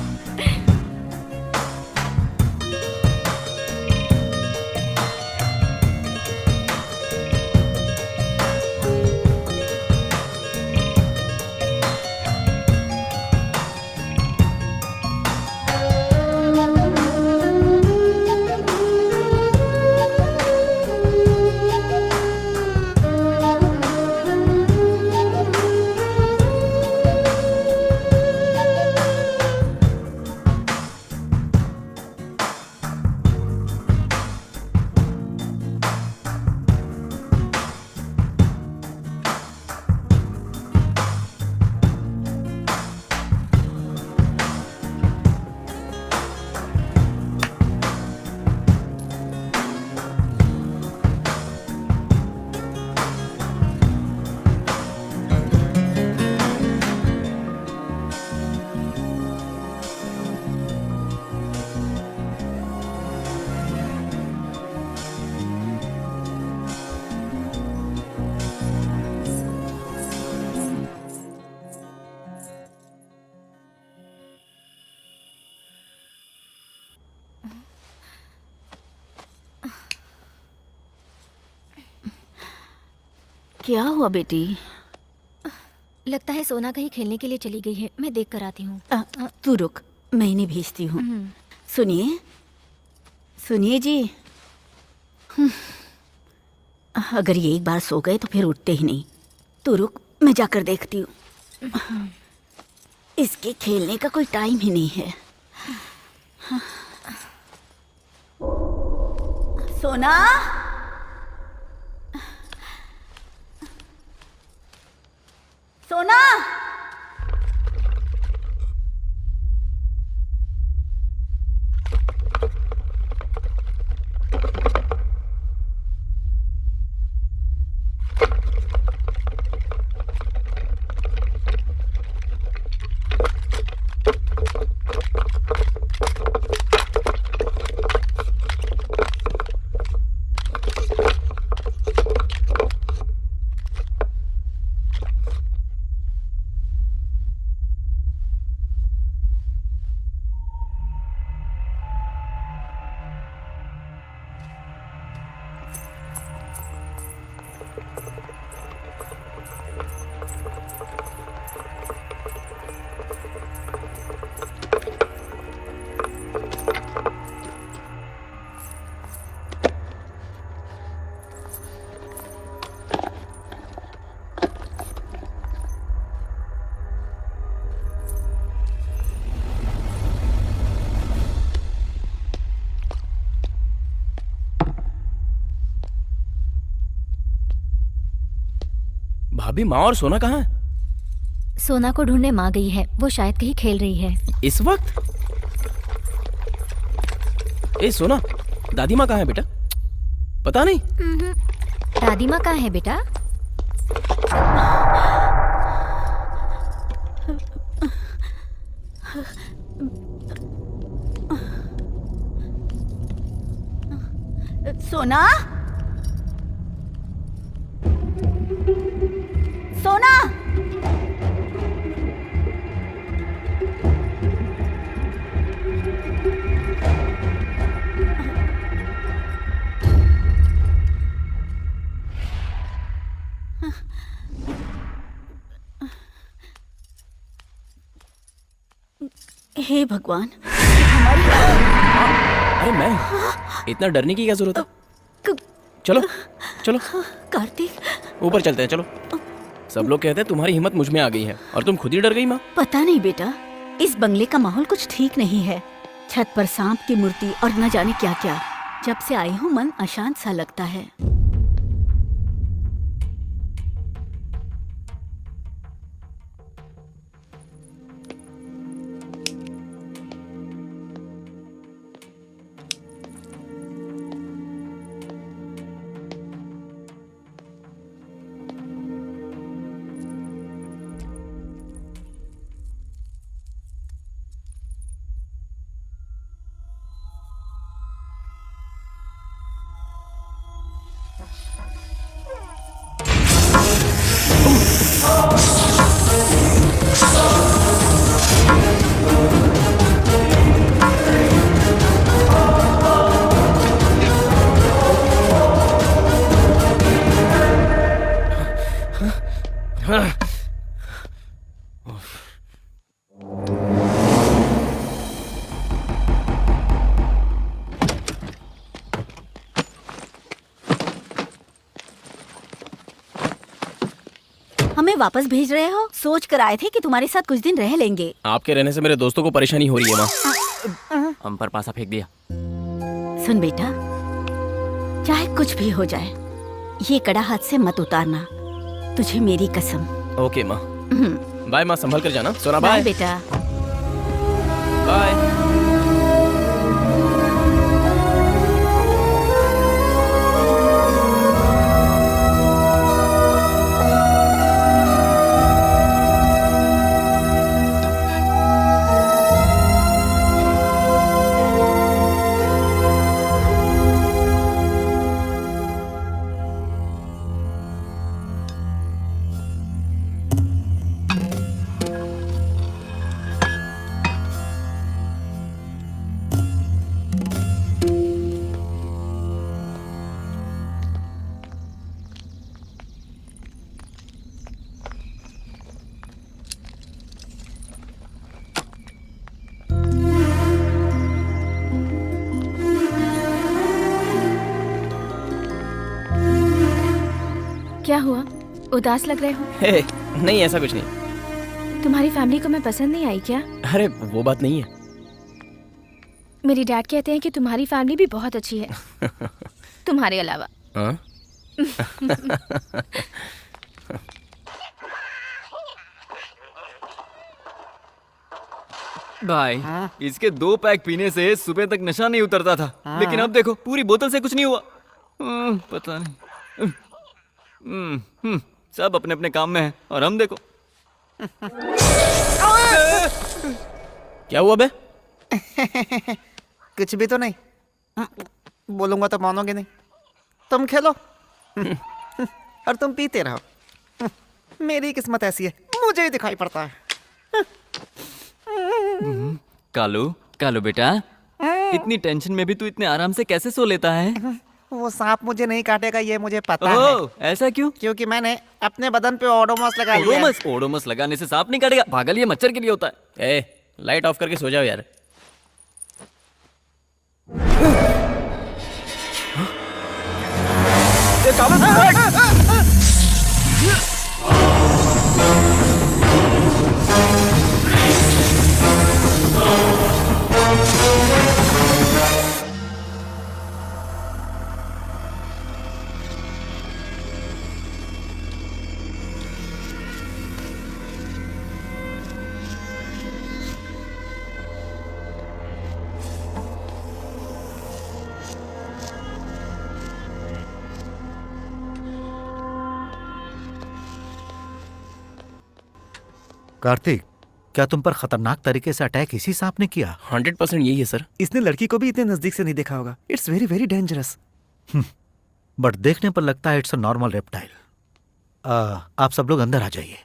क्या हुआ बेटी? लगता है सोना कहीं खेलने के लिए चली गई है, मैं देख कर आती हूँ। तू रुक, मैं इन्हें भेजती हूँ। सुनिए, सुनिए जी, अगर ये एक बार सो गए तो फिर उठते ही नहीं। तू रुक, मैं जाकर देखती हूँ। इसके खेलने का कोई टाइम ही नहीं है। सोना, सोना, भाभी, माँ और सोना कहाँ है? सोना को ढूंढने माँ गई है, वो शायद कहीं खेल रही है। इस वक्त? ए सोना, दादी माँ कहाँ है बेटा? पता नहीं। दादी माँ कहाँ है बेटा? सोना, सोना, हे भगवान, अरे मैं, इतना डरने की क्या जरूरत है? चलो चलो कार्तिक, ऊपर चलते हैं, चलो। सब लोग कहते हैं तुम्हारी हिम्मत मुझ में आ गई है और तुम खुद ही डर गई माँ। पता नहीं बेटा, इस बंगले का माहौल कुछ ठीक नहीं है। छत पर सांप की मूर्ति और न जाने क्या क्या। जब से आई हूँ मन अशांत सा लगता है। हमें वापस भेज रहे हो? सोच कर आए थे कि तुम्हारे साथ कुछ दिन रह लेंगे। आपके रहने से मेरे दोस्तों को परेशानी हो रही है माँ। हम पर पासा फेंक दिया। सुन बेटा, चाहे कुछ भी हो जाए, ये कड़ा हाथ से मत उतारना, तुझे मेरी कसम। ओके माँ। बाय माँ, संभल कर जाना। सोना बाय। बाय बेटा। बाय। क्या हुआ, उदास लग रहे हो? हे, नहीं ऐसा कुछ नहीं। तुम्हारी फैमिली को मैं पसंद नहीं आई क्या? अरे वो बात नहीं है। मेरी डैड कहते हैं कि तुम्हारी फैमिली भी बहुत अच्छी है तुम्हारे अलावा। हाँ? भाई, इसके 2 पैक पीने से सुबह तक नशा नहीं उतरता था, लेकिन अब देखो पूरी बोतल से कुछ नहीं हुआ। पता नहीं। सब अपने अपने काम में हैं और हम देखो। क्या हुआ बे? कुछ भी तो नहीं। बोलूंगा तो मानोगे नहीं। तुम खेलो और तुम पीते रहो। मेरी किस्मत ऐसी है, मुझे ही दिखाई पड़ता है। कालू, कालू बेटा, इतनी टेंशन में भी तू इतने आराम से कैसे सो लेता है? वो सांप मुझे नहीं काटेगा, ये मुझे पता है। ऐसा क्यों? क्योंकि मैंने अपने बदन पे ओडोमस लगा लिया है। ओडोमस लगाने से सांप नहीं काटेगा पागल, ये मच्छर के लिए होता है। ए, लाइट ऑफ करके सो जाओ यार। कार्तिक, क्या तुम पर खतरनाक तरीके से अटैक इसी सांप ने किया? 100% यही है सर। इसने लड़की को भी इतने नजदीक से नहीं देखा होगा। It's very very dangerous. But देखने पर लगता है इट्स अ नॉर्मल रेप्टाइल। आप सब लोग अंदर आ जाइए।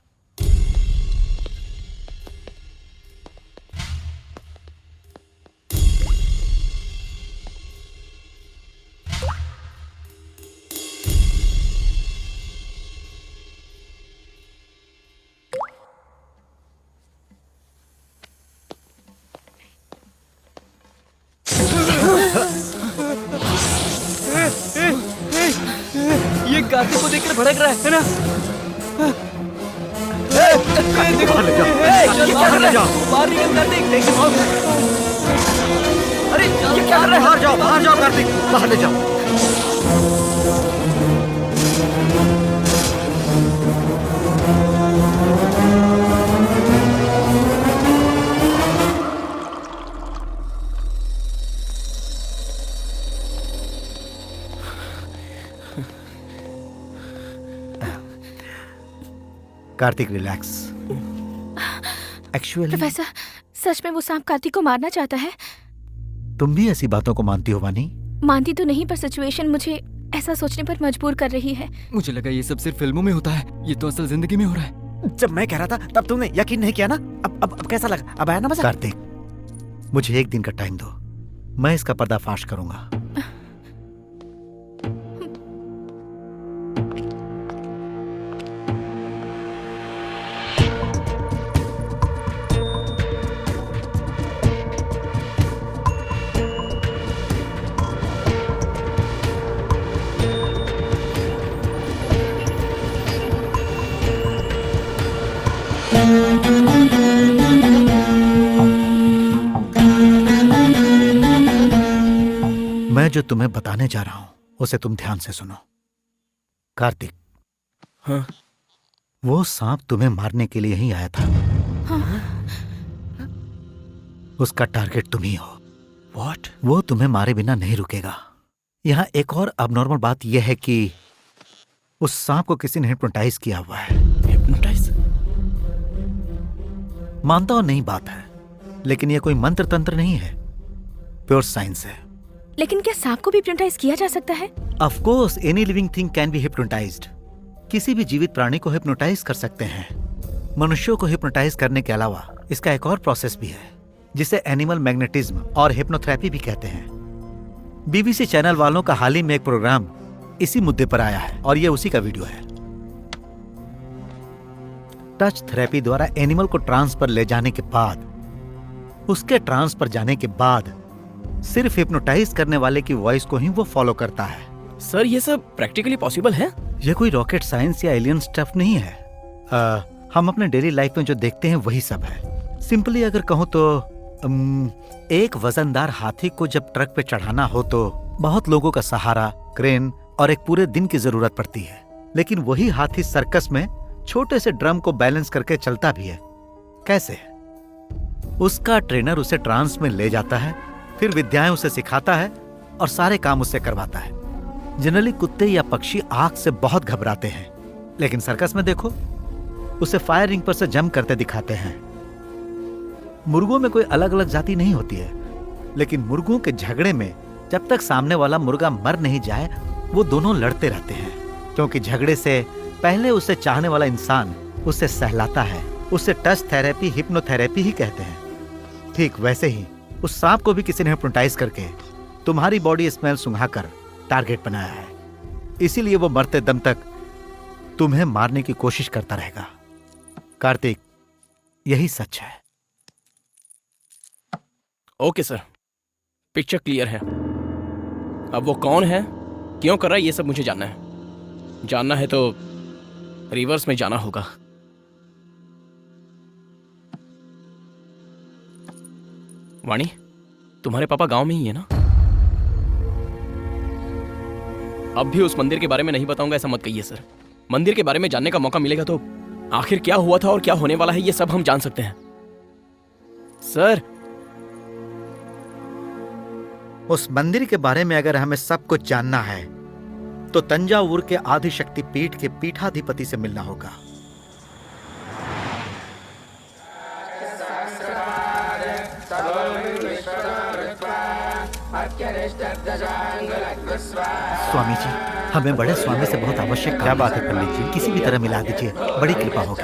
ये कार्तिक को देखकर भड़क रहा है ना? बाहर ले जाओ, बाहर ले जाओ। बाहर निकल कार्तिक। अरे ये क्या कर रहे हैं? बाहर जाओ कार्तिक, बाहर ले जाओ। कार्तिक रिलैक्स। एक्चुअली प्रोफेसर, सच में वो सांप कार्तिक को मारना चाहता है? तुम भी ऐसी बातों को मानती हो वानी? मानती तो नहीं, पर सिचुएशन मुझे ऐसा सोचने पर मजबूर कर रही है। मुझे लगा ये सब सिर्फ फिल्मों में होता है, ये तो असल जिंदगी में हो रहा है। जब मैं कह रहा था तब तुमने यकीन नहीं किया ना। अब कैसा लगा? अब आया ना मजा? कार्तिक, मुझे एक दिन का टाइम दो, मैं इसका पर्दाफाश करूंगा। मैं जो तुम्हें बताने जा रहा हूं उसे तुम ध्यान से सुनो। कार्तिक, हाँ? वो सांप तुम्हें मारने के लिए ही आया था। हाँ? उसका टारगेट तुम ही हो। What? वो तुम्हें मारे बिना नहीं रुकेगा। यहाँ एक और अबनॉर्मल बात यह है कि उस सांप को किसी ने हिप्नोटाइज किया हुआ है। हिप्नोटाइज? मानता हो नहीं बात है, लेकिन यह कोई मंत्र तंत्र नहीं है, प्योर साइंस है। लेकिन क्या सांप को भी हिप्नोटाइज किया जा सकता है? Of course any living thing can be hypnotised. किसी भी जीवित प्राणी को हिप्नोटाइज कर सकते हैं। मनुष्यों को हिप्नोटाइज करने के अलावा इसका एक और प्रोसेस भी है, जिसे एनिमल मैग्नेटिज्म और हिप्नोथेरेपी भी कहते हैं। बीबीसी चैनल वालों का हाल ही में एक प्रोग्राम इसी मुद्दे पर आया है और यह उसी का वीडियो है। टच थेरेपी द्वारा एनिमल को ट्रांस पर ले जाने के बाद, उसके ट्रांस पर जाने के बाद सिर्फ हिप्नोटाइज करने वाले की वॉइस को ही वो फॉलो करता है। सर, ये सब प्रैक्टिकली पॉसिबल है? ये कोई रॉकेट साइंस या एलियन स्टफ नहीं है। हम अपने डेली लाइफ में जो देखते हैं वही सब है। सिंपली अगर कहूँ तो एक वजनदार हाथी को जब ट्रक पे चढ़ाना हो तो बहुत लोगों का सहारा, क्रेन और एक पूरे दिन की जरूरत पड़ती है। लेकिन वही हाथी सर्कस में छोटे से ड्रम को बैलेंस करके चलता भी है। कैसे? उसका ट्रेनर उसे ट्रांस में ले जाता है, फिर विद्याएं उसे सिखाता है और सारे काम उससे करवाता है। जनरली कुत्ते या पक्षी आग से बहुत घबराते हैं, लेकिन सर्कस में देखो, उसे फायर रिंग पर से जंप करते दिखाते हैं। मुर्गों में कोई अलग अलग जाति नहीं होती है, लेकिन मुर्गों के झगड़े में जब तक सामने वाला मुर्गा मर नहीं जाए वो दोनों लड़ते रहते हैं, क्योंकि झगड़े से पहले उसे चाहने वाला इंसान उसे सहलाता है। उसे टच थेरेपी, हिप्नोथेरेपी ही कहते हैं। ठीक वैसे ही उस सांप को भी किसी ने हिप्नोटाइज करके तुम्हारी बॉडी स्मेल सुंघाकर टारगेट बनाया है। इसीलिए वो मरते दम तक तुम्हें मारने की कोशिश करता रहेगा। कार्तिक, यही सच है। ओके सर, पिक्चर क्लियर है। अब वो कौन है, क्यों कर रहा है, ये सब मुझे जानना है। जानना है तो रिवर्स में जाना होगा। वाणी, तुम्हारे पापा गांव में ही है ना? अब भी उस मंदिर के बारे में नहीं बताऊंगा ऐसा मत कहिए सर। मंदिर के बारे में जानने का मौका मिलेगा तो आखिर क्या हुआ था और क्या होने वाला है ये सब हम जान सकते हैं सर। उस मंदिर के बारे में अगर हमें सब कुछ जानना है तो तंजावुर के आदिशक्ति पीठ के पीठाधिपति से मिलना होगा। स्वामी जी, हमें बड़े स्वामी से बहुत आवश्यक क्या बात है पंडित जी, किसी भी तरह मिला दीजिए, बड़ी कृपा होगी।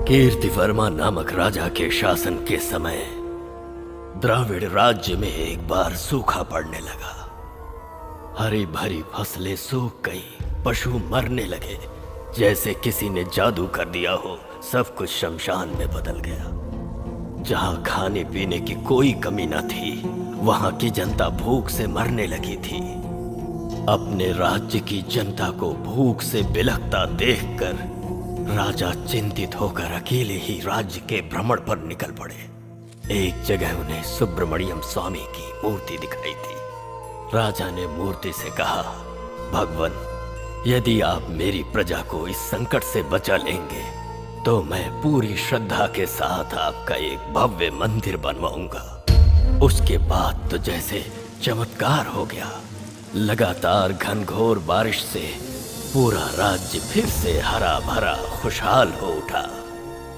कीर्तिवर्मा नामक राजा के शासन के समय द्राविड़ राज्य में एक बार सूखा पड़ने लगा। हरी भरी फसलें सूख गई, पशु मरने लगे, जैसे किसी ने जादू कर दिया हो। सब कुछ शमशान में बदल गया। जहां खाने पीने की कोई कमी न थी, वहां की जनता भूख से मरने लगी थी। अपने राज्य की जनता को भूख से बिलखता देखकर राजा चिंतित होकर अकेले ही राज्य के भ्रमण पर निकल पड़े। एक जगह उन्हें सुब्रमण्यम स्वामी की मूर्ति दिखाई थी। राजा ने मूर्ति से कहा, भगवान, यदि आप मेरी प्रजा को इस संकट से बचा लेंगे तो मैं पूरी श्रद्धा के साथ आपका एक भव्य मंदिर बनवाऊंगा। उसके बाद तो जैसे चमत्कार हो गया। लगातार घनघोर बारिश से पूरा राज्य फिर से हरा भरा खुशहाल हो उठा।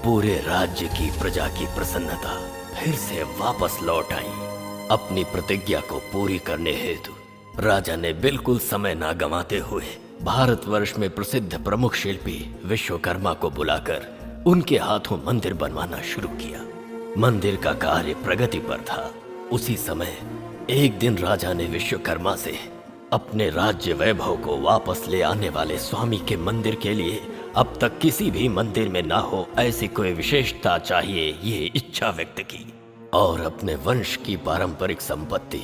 पूरे राज्य की प्रजा की प्रसन्नता फिर से वापस लौट आई। अपनी प्रतिज्ञा को पूरी करने हेतु राजा ने बिल्कुल समय ना गंवाते हुए भारतवर्ष में प्रसिद्ध प्रमुख शिल्पी विश्वकर्मा को बुलाकर उनके हाथों मंदिर बनवाना शुरू किया। मंदिर का कार्य प्रगति पर था। उसी समय एक दिन राजा ने विश्वकर्मा से अपने राज्य वैभव को वापस ले आने वाले स्वामी के मंदिर के लिए अब तक किसी भी मंदिर में ना हो ऐसी कोई विशेषता चाहिए, ये इच्छा व्यक्त की। और अपने वंश की पारंपरिक संपत्ति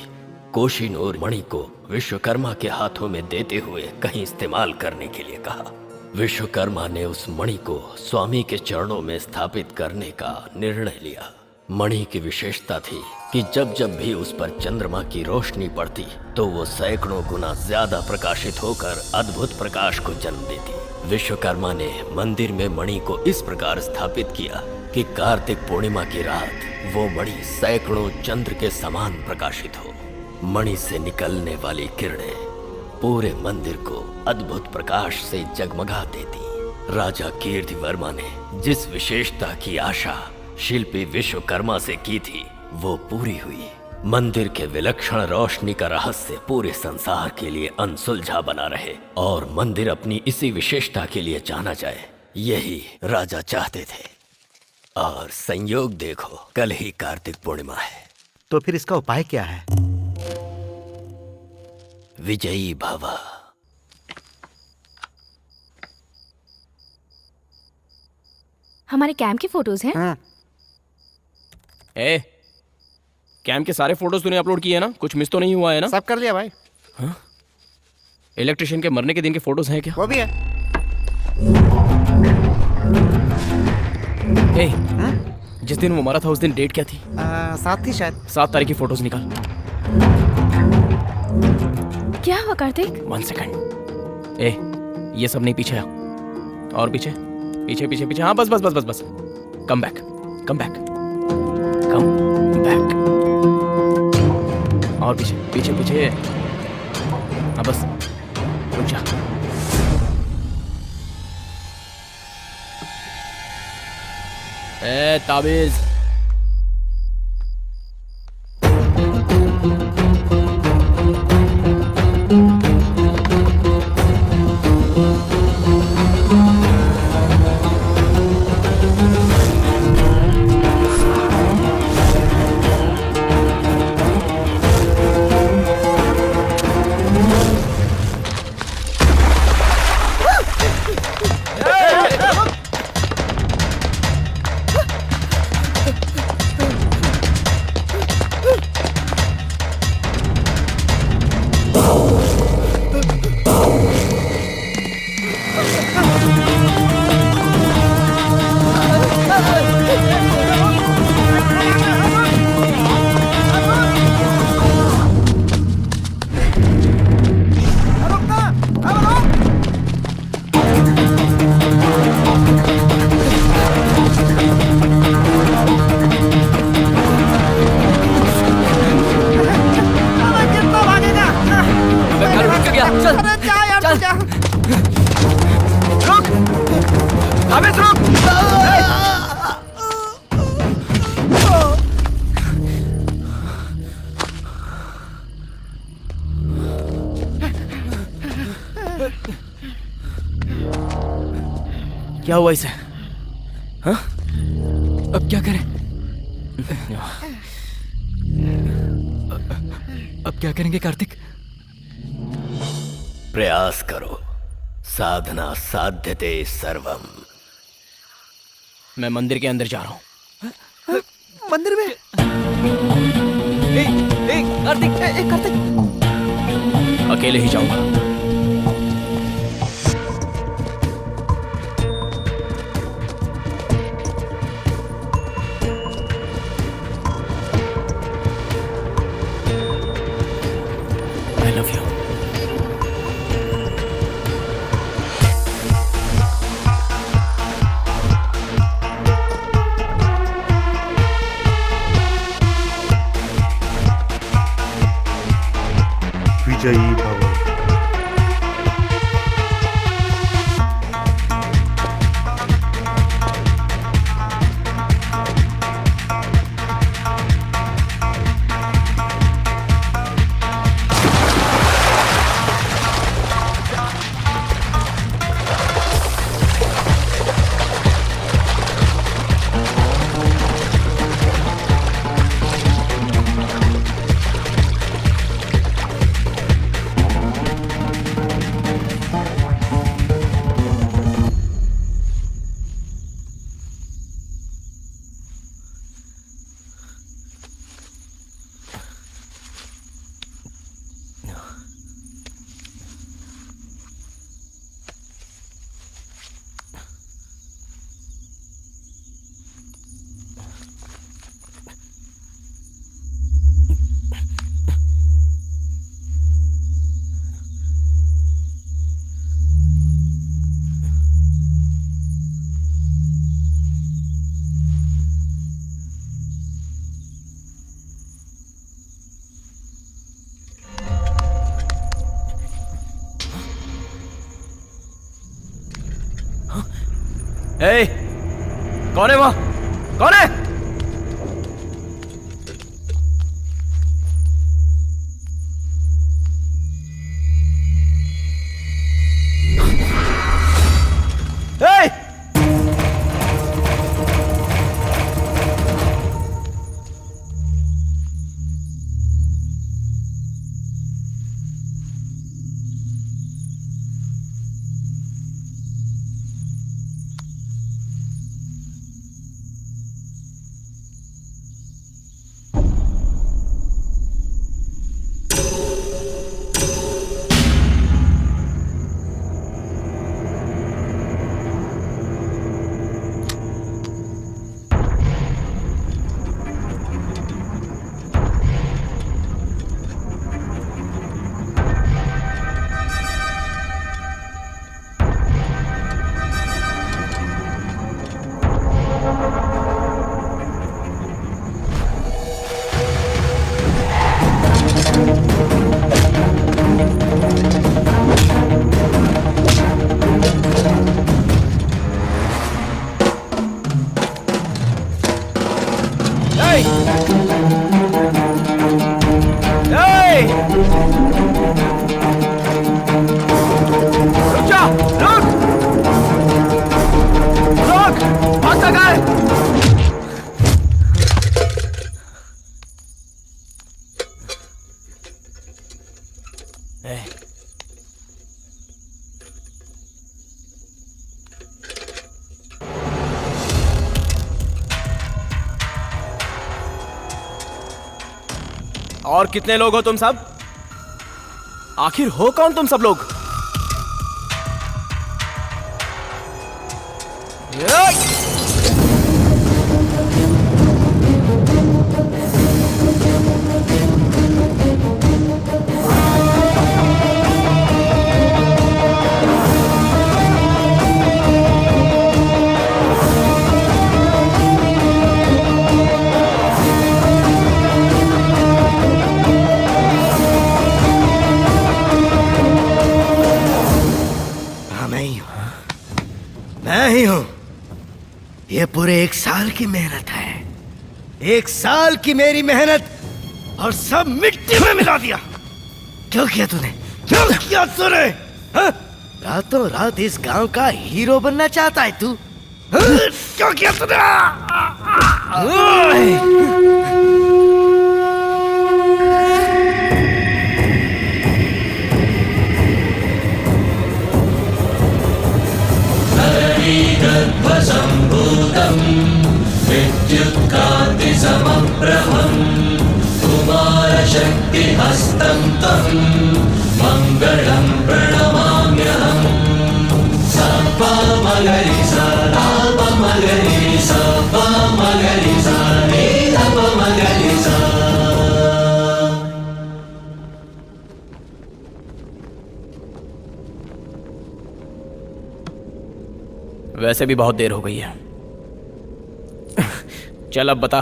कोहिनूर मणि को विश्वकर्मा के हाथों में देते हुए कहीं इस्तेमाल करने के लिए कहा। विश्वकर्मा ने उस मणि को स्वामी के चरणों में स्थापित करने का निर्णय लिया। मणि की विशेषता थी कि जब जब भी उस पर चंद्रमा की रोशनी पड़ती तो वो सैकड़ों गुना ज्यादा प्रकाशित होकर अद्भुत प्रकाश को जन्म देती। विश्वकर्मा ने मंदिर में मणि को इस प्रकार स्थापित किया कि कार्तिक पूर्णिमा की रात वो मणि सैकड़ों चंद्र के समान प्रकाशित हो। मणि से निकलने वाली किरणें पूरे मंदिर को अद्भुत प्रकाश से जगमगा देती। राजा कीर्तिवर्मा ने जिस विशेषता की आशा शिल्पी विश्वकर्मा से की थी वो पूरी हुई। मंदिर के विलक्षण रोशनी का रहस्य पूरे संसार के लिए अनसुलझा बना रहे और मंदिर अपनी इसी विशेषता के लिए जाना जाए, यही राजा चाहते थे। और संयोग देखो, कल ही कार्तिक पूर्णिमा है। तो फिर इसका उपाय क्या है? विजयी भव। हमारे कैंप की फोटोज हैं? हाँ। कैंप के सारे फोटोज तूने अपलोड किए हैं ना? कुछ मिस तो नहीं हुआ है ना? सब कर लिया भाई। हाँ? इलेक्ट्रिशियन के मरने के दिन के फोटोज हैं क्या? वो भी है। जिस दिन वो मरा था उस दिन डेट क्या थी? 7 थी शायद। 7 तारीख की फोटोज निकाल। क्या हुआ कार्तिक? 1 सेकंड। ये सब नहीं, पीछे आ। और पीछे पीछे पीछे पीछे। हाँ बस बस बस बस बस। Come back, come back, come back. और पीछे पीछे पीछे। हाँ बस, रुक जा। ताबीज। क्या हुआ इसे? हाँ? अब क्या करें? अब क्या करेंगे कार्तिक? प्रयास करो, साधना साध्यते सर्वम। मैं मंदिर के अंदर जा रहा हूँ। मंदिर में? कार्तिक अकेले ही जाऊंगा। I love you. विजयी भव। ए, कौन है वहां? कौन है? ए! और कितने लोग हो तुम सब? आखिर हो कौन तुम सब लोग? मैं ही हूं। ये पूरे 1 साल की मेहनत है। 1 साल की मेरी मेहनत और सब मिट्टी में मिला दिया। क्यों किया तूने? क्यों किया तूने? रातों रात इस गांव का हीरो बनना चाहता है तू? क्यों किया तूने? गर्भसम्भूतम् विद्युत्कान्तिसमप्रभम् कुमारशक्तिहस्तं तं मङ्गलं प्रणमाम्यहम् सपमगरिसा राममगरिसा पमगरिसा नीलपमगरिसा। वैसे भी बहुत देर हो गई है। चल अब बता।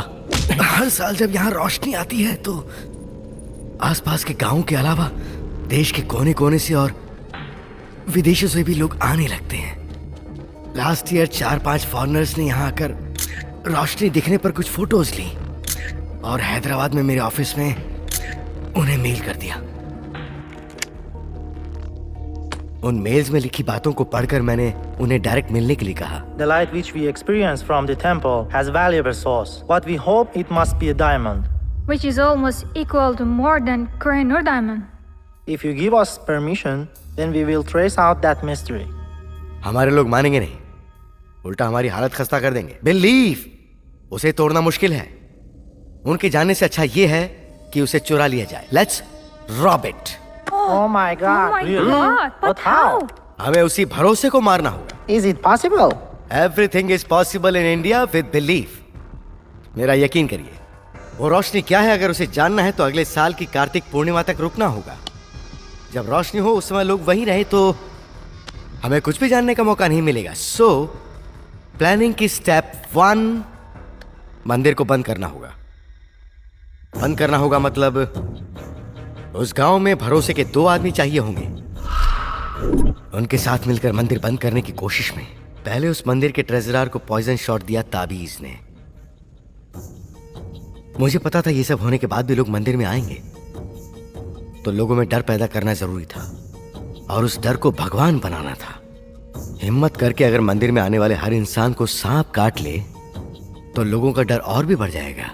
हर साल जब यहाँ रोशनी आती है तो आसपास के गांवों के अलावा देश के कोने कोने से और विदेशों से भी लोग आने लगते हैं। लास्ट ईयर 4-5 फॉरेनर्स ने यहाँ आकर रोशनी दिखने पर कुछ फोटोज ली और हैदराबाद में मेरे ऑफिस में उन्हें मेल कर दिया। उन मेल्स में लिखी बातों को पढ़कर मैंने उन्हें डायरेक्ट मिलने के लिए कहा। The light which we experience from the temple has valuable source. What we hope it must be a diamond. Which is almost equal to more than Kohinoor diamond. If you give us permission, then we will trace out that mystery. हमारे लोग मानेंगे नहीं, उल्टा हमारी हालत खस्ता कर देंगे। बिलीव उसे तोड़ना मुश्किल है। उनके जाने से अच्छा ये है कि उसे चुरा लिया जाए। Let's rob it. Oh my God! Really? But how? हमें उसी भरोसे को मारना होगा। Is it possible? Everything is possible in India with belief. मेरा यकीन करिए। वो रोशनी क्या है अगर उसे जानना है तो अगले साल की कार्तिक पूर्णिमा तक रुकना होगा। जब रोशनी हो उस समय लोग वहीं रहे तो हमें कुछ भी जानने का मौका नहीं मिलेगा। सो प्लानिंग की स्टेप 1, मंदिर को बंद करना होगा। बंद करना होगा मतलब उस गांव में भरोसे के 2 आदमी चाहिए होंगे। उनके साथ मिलकर मंदिर बंद करने की कोशिश में पहले उस मंदिर के ट्रेजरर को पॉइजन शॉट दिया ताबीज ने। मुझे पता था ये सब होने के बाद भी लोग मंदिर में आएंगे, तो लोगों में डर पैदा करना जरूरी था और उस डर को भगवान बनाना था। हिम्मत करके अगर मंदिर में आने वाले हर इंसान को सांप काट ले तो लोगों का डर और भी बढ़ जाएगा।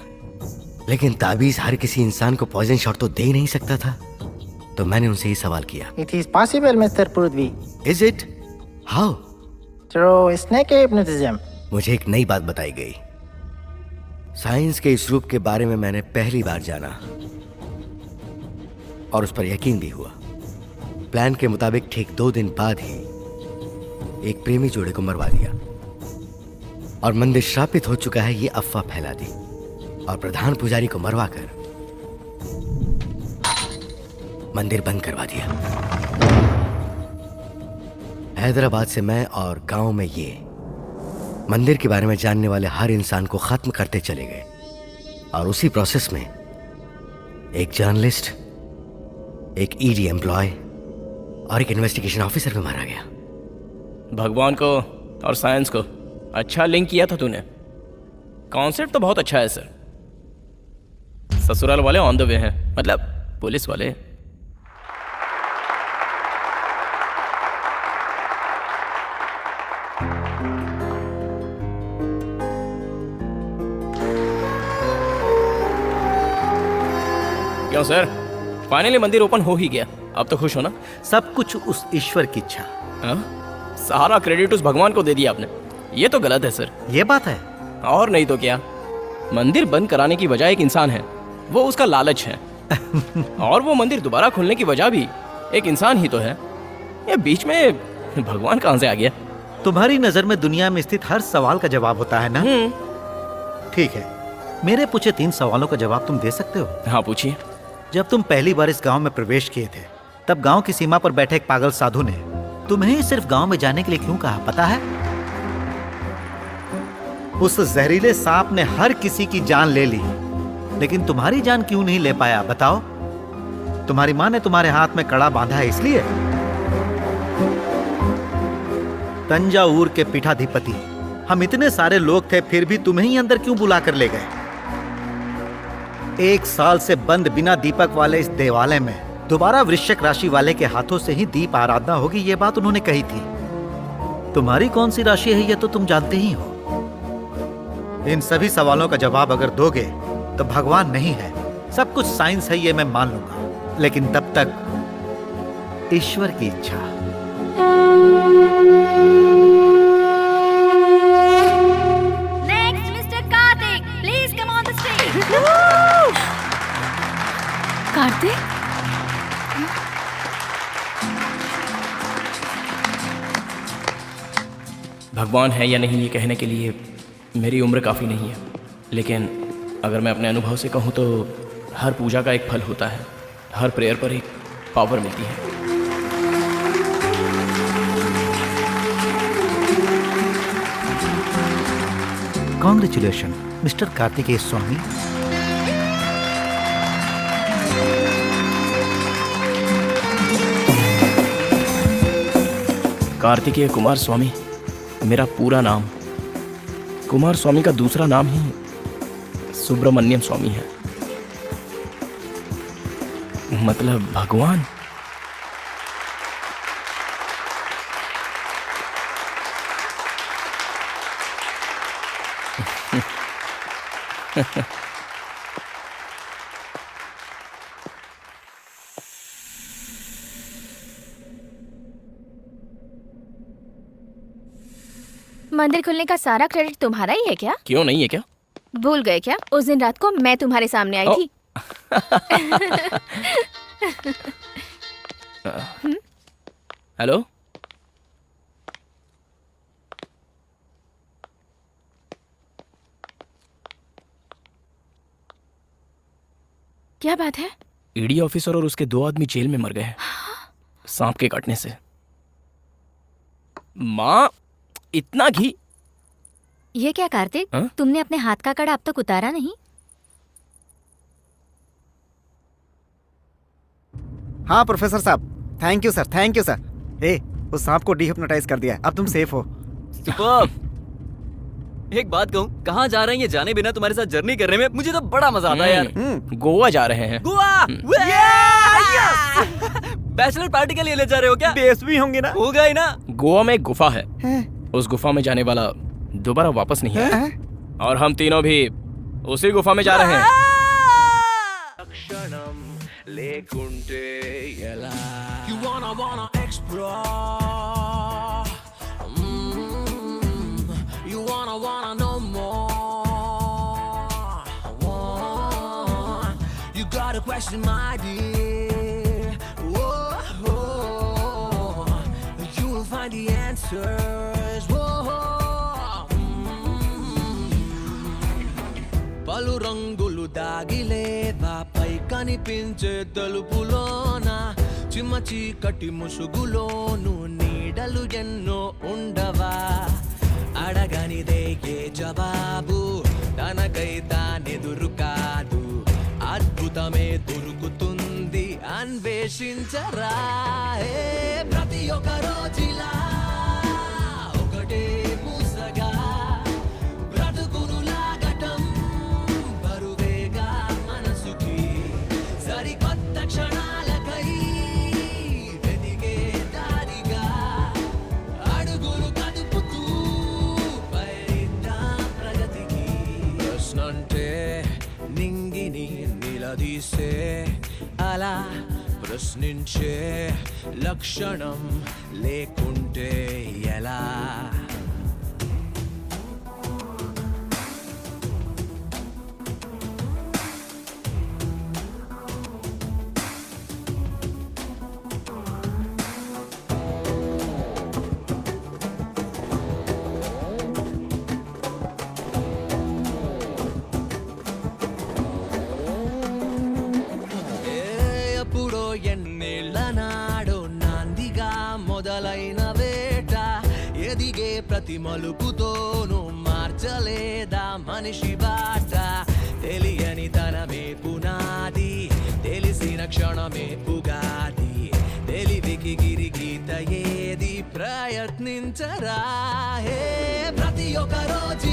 लेकिन ताबीज हर किसी इंसान को पॉइजन शॉट तो दे ही नहीं सकता था, तो मैंने उनसे ही सवाल किया। It is possible, Mr. Prudvi. Is it? How? Through snake hypnotism. मुझे एक नई बात बताई गई। साइंस के इस रूप के बारे में मैंने पहली बार जाना और उस पर यकीन भी हुआ। प्लान के मुताबिक ठीक 2 दिन बाद ही एक प्रेमी जोड़े को मरवा दिया और मंदिर श्रापित हो चुका है ये अफवाह फैला दी और प्रधान पुजारी को मरवाकर मंदिर बंद करवा दिया। हैदराबाद से मैं और गांव में ये मंदिर के बारे में जानने वाले हर इंसान को खत्म करते चले गए और उसी प्रोसेस में एक जर्नलिस्ट, एक ईडी एम्प्लॉय और एक इन्वेस्टिगेशन ऑफिसर भी मारा गया। भगवान को और साइंस को अच्छा लिंक किया था तूने। कॉन्सेप्ट तो बहुत अच्छा है सर। ससुराल वाले ऑन द वे हैं, मतलब पुलिस वाले। क्यों सर, फाइनली मंदिर ओपन हो ही गया, अब तो खुश हो ना? सब कुछ उस ईश्वर की इच्छा। सारा क्रेडिट उस भगवान को दे दिया आपने, ये तो गलत है सर। ये बात है और नहीं तो क्या। मंदिर बंद कराने की वजह एक इंसान है, वो उसका लालच है। और वो मंदिर दोबारा खोलने की वजह भी एक इंसान ही तो है। ये बीच में भगवान कहां से आ गया? तुम्हारी नजर में दुनिया में स्थित हर सवाल का जवाब होता है ना? ठीक है, मेरे पूछे 3 सवालों का जवाब तुम दे सकते हो? हाँ पूछिए। जब तुम पहली बार इस गांव में प्रवेश किए थे तब गांव की सीमा पर बैठे एक पागल साधु ने तुम्हें सिर्फ गांव में जाने के लिए क्यों कहा, पता है? उस जहरीले सांप ने हर किसी की जान ले ली, लेकिन तुम्हारी जान क्यों नहीं ले पाया, बताओ? तुम्हारी माँ ने तुम्हारे हाथ में कड़ा बांधा है इसलिए? तंजावुर के पीठाधिपति, हम इतने सारे लोग थे फिर भी तुम्हें ही अंदर क्यों बुला कर ले गए? 1 साल से बंद बिना दीपक वाले इस देवालय में दोबारा वृश्चिक राशि वाले के हाथों से ही दीप आराधना होगी, ये बात उन्होंने कही थी। तुम्हारी कौन सी राशि है ये तो तुम जानते ही हो। इन सभी सवालों का जवाब अगर दोगे तो भगवान नहीं है, सब कुछ साइंस है, ये मैं मान लूंगा, लेकिन तब तक ईश्वर की इच्छा। Next mister Kartik, please come on the stage. Kartik, भगवान है या नहीं ये कहने के लिए मेरी उम्र काफ़ी नहीं है, लेकिन अगर मैं अपने अनुभव से कहूँ तो हर पूजा का एक फल होता है, हर प्रेयर पर एक पावर मिलती है। कॉन्ग्रेचुलेशन मिस्टर कार्तिकेय स्वामी। कार्तिकेय कुमार स्वामी मेरा पूरा नाम। कुमार स्वामी का दूसरा नाम ही सुब्रमण्यम स्वामी है, मतलब भगवान। मंदिर खुलने का सारा क्रेडिट तुम्हारा ही है क्या? क्यों नहीं है क्या? भूल गए क्या? उस दिन रात को मैं तुम्हारे सामने आई थी। हेलो, क्या बात है? ईडी ऑफिसर और उसके 2 आदमी जेल में मर गए सांप के काटने से। माँ, इतना घी! ये क्या कार्तिक, तुमने अपने हाथ का कड़ा अब तक उतारा नहीं? हाँ प्रोफेसर साहब, thank you sir, thank you sir. ए, उस सांप को डिहिप्नोटाइज कर दिया, अब तुम सेफ हो। सुपर्ब! एक बात कहूँ, कहाँ जा रहे हैं ये जाने बिना तुम्हारे साथ जर्नी करने में मुझे तो बड़ा मजा आता है यार। गोवा जा रहे हैं। गोवा! बैचलर पार्टी के लिए ले जा रहे हो क्या? बेस भी होंगे ना? होगा ही ना। गोवा में एक गुफा है, उस गुफा में जाने वाला दोबारा वापस नहीं है, और हम तीनों भी उसी गुफा में जा रहे हैं। Wanna know more. You got a question, my dear. Whoa, you will find the answers. Whoa. పలు రంగులు దాగిలేవా పై కనిపించే తలుపులోన చిమ్మ చీకటి ముసుగులోను నీడలు ఎన్నో ఉండవా అడగనిదే ఏ జవాబు తనకై తానెదురు కాదు అద్భుతమే దొరుకుతుంది అన్వేషించరా ప్రతి ఒక్క రోజులా ఒకటే మూసగా బ్రతుకును లాగటం బరువేగా మనసుకి సరికొత్త క్షణాలకై వెతికే దారిగా అడుగులు కదుపుతూ అంటే నింగిని నిలదీసే అలా ప్రశ్నించే లక్షణం లేకుంటే ఎలా? ప్రతి మలుపుతోను మార్చలేదా మనిషి బాట తెలియని తనమే పునాది తెలిసిన క్షణమే ఉగాది తెలివికి గిరిగీత ఏది ప్రయత్నించరా ప్రతి ఒక్క రోజు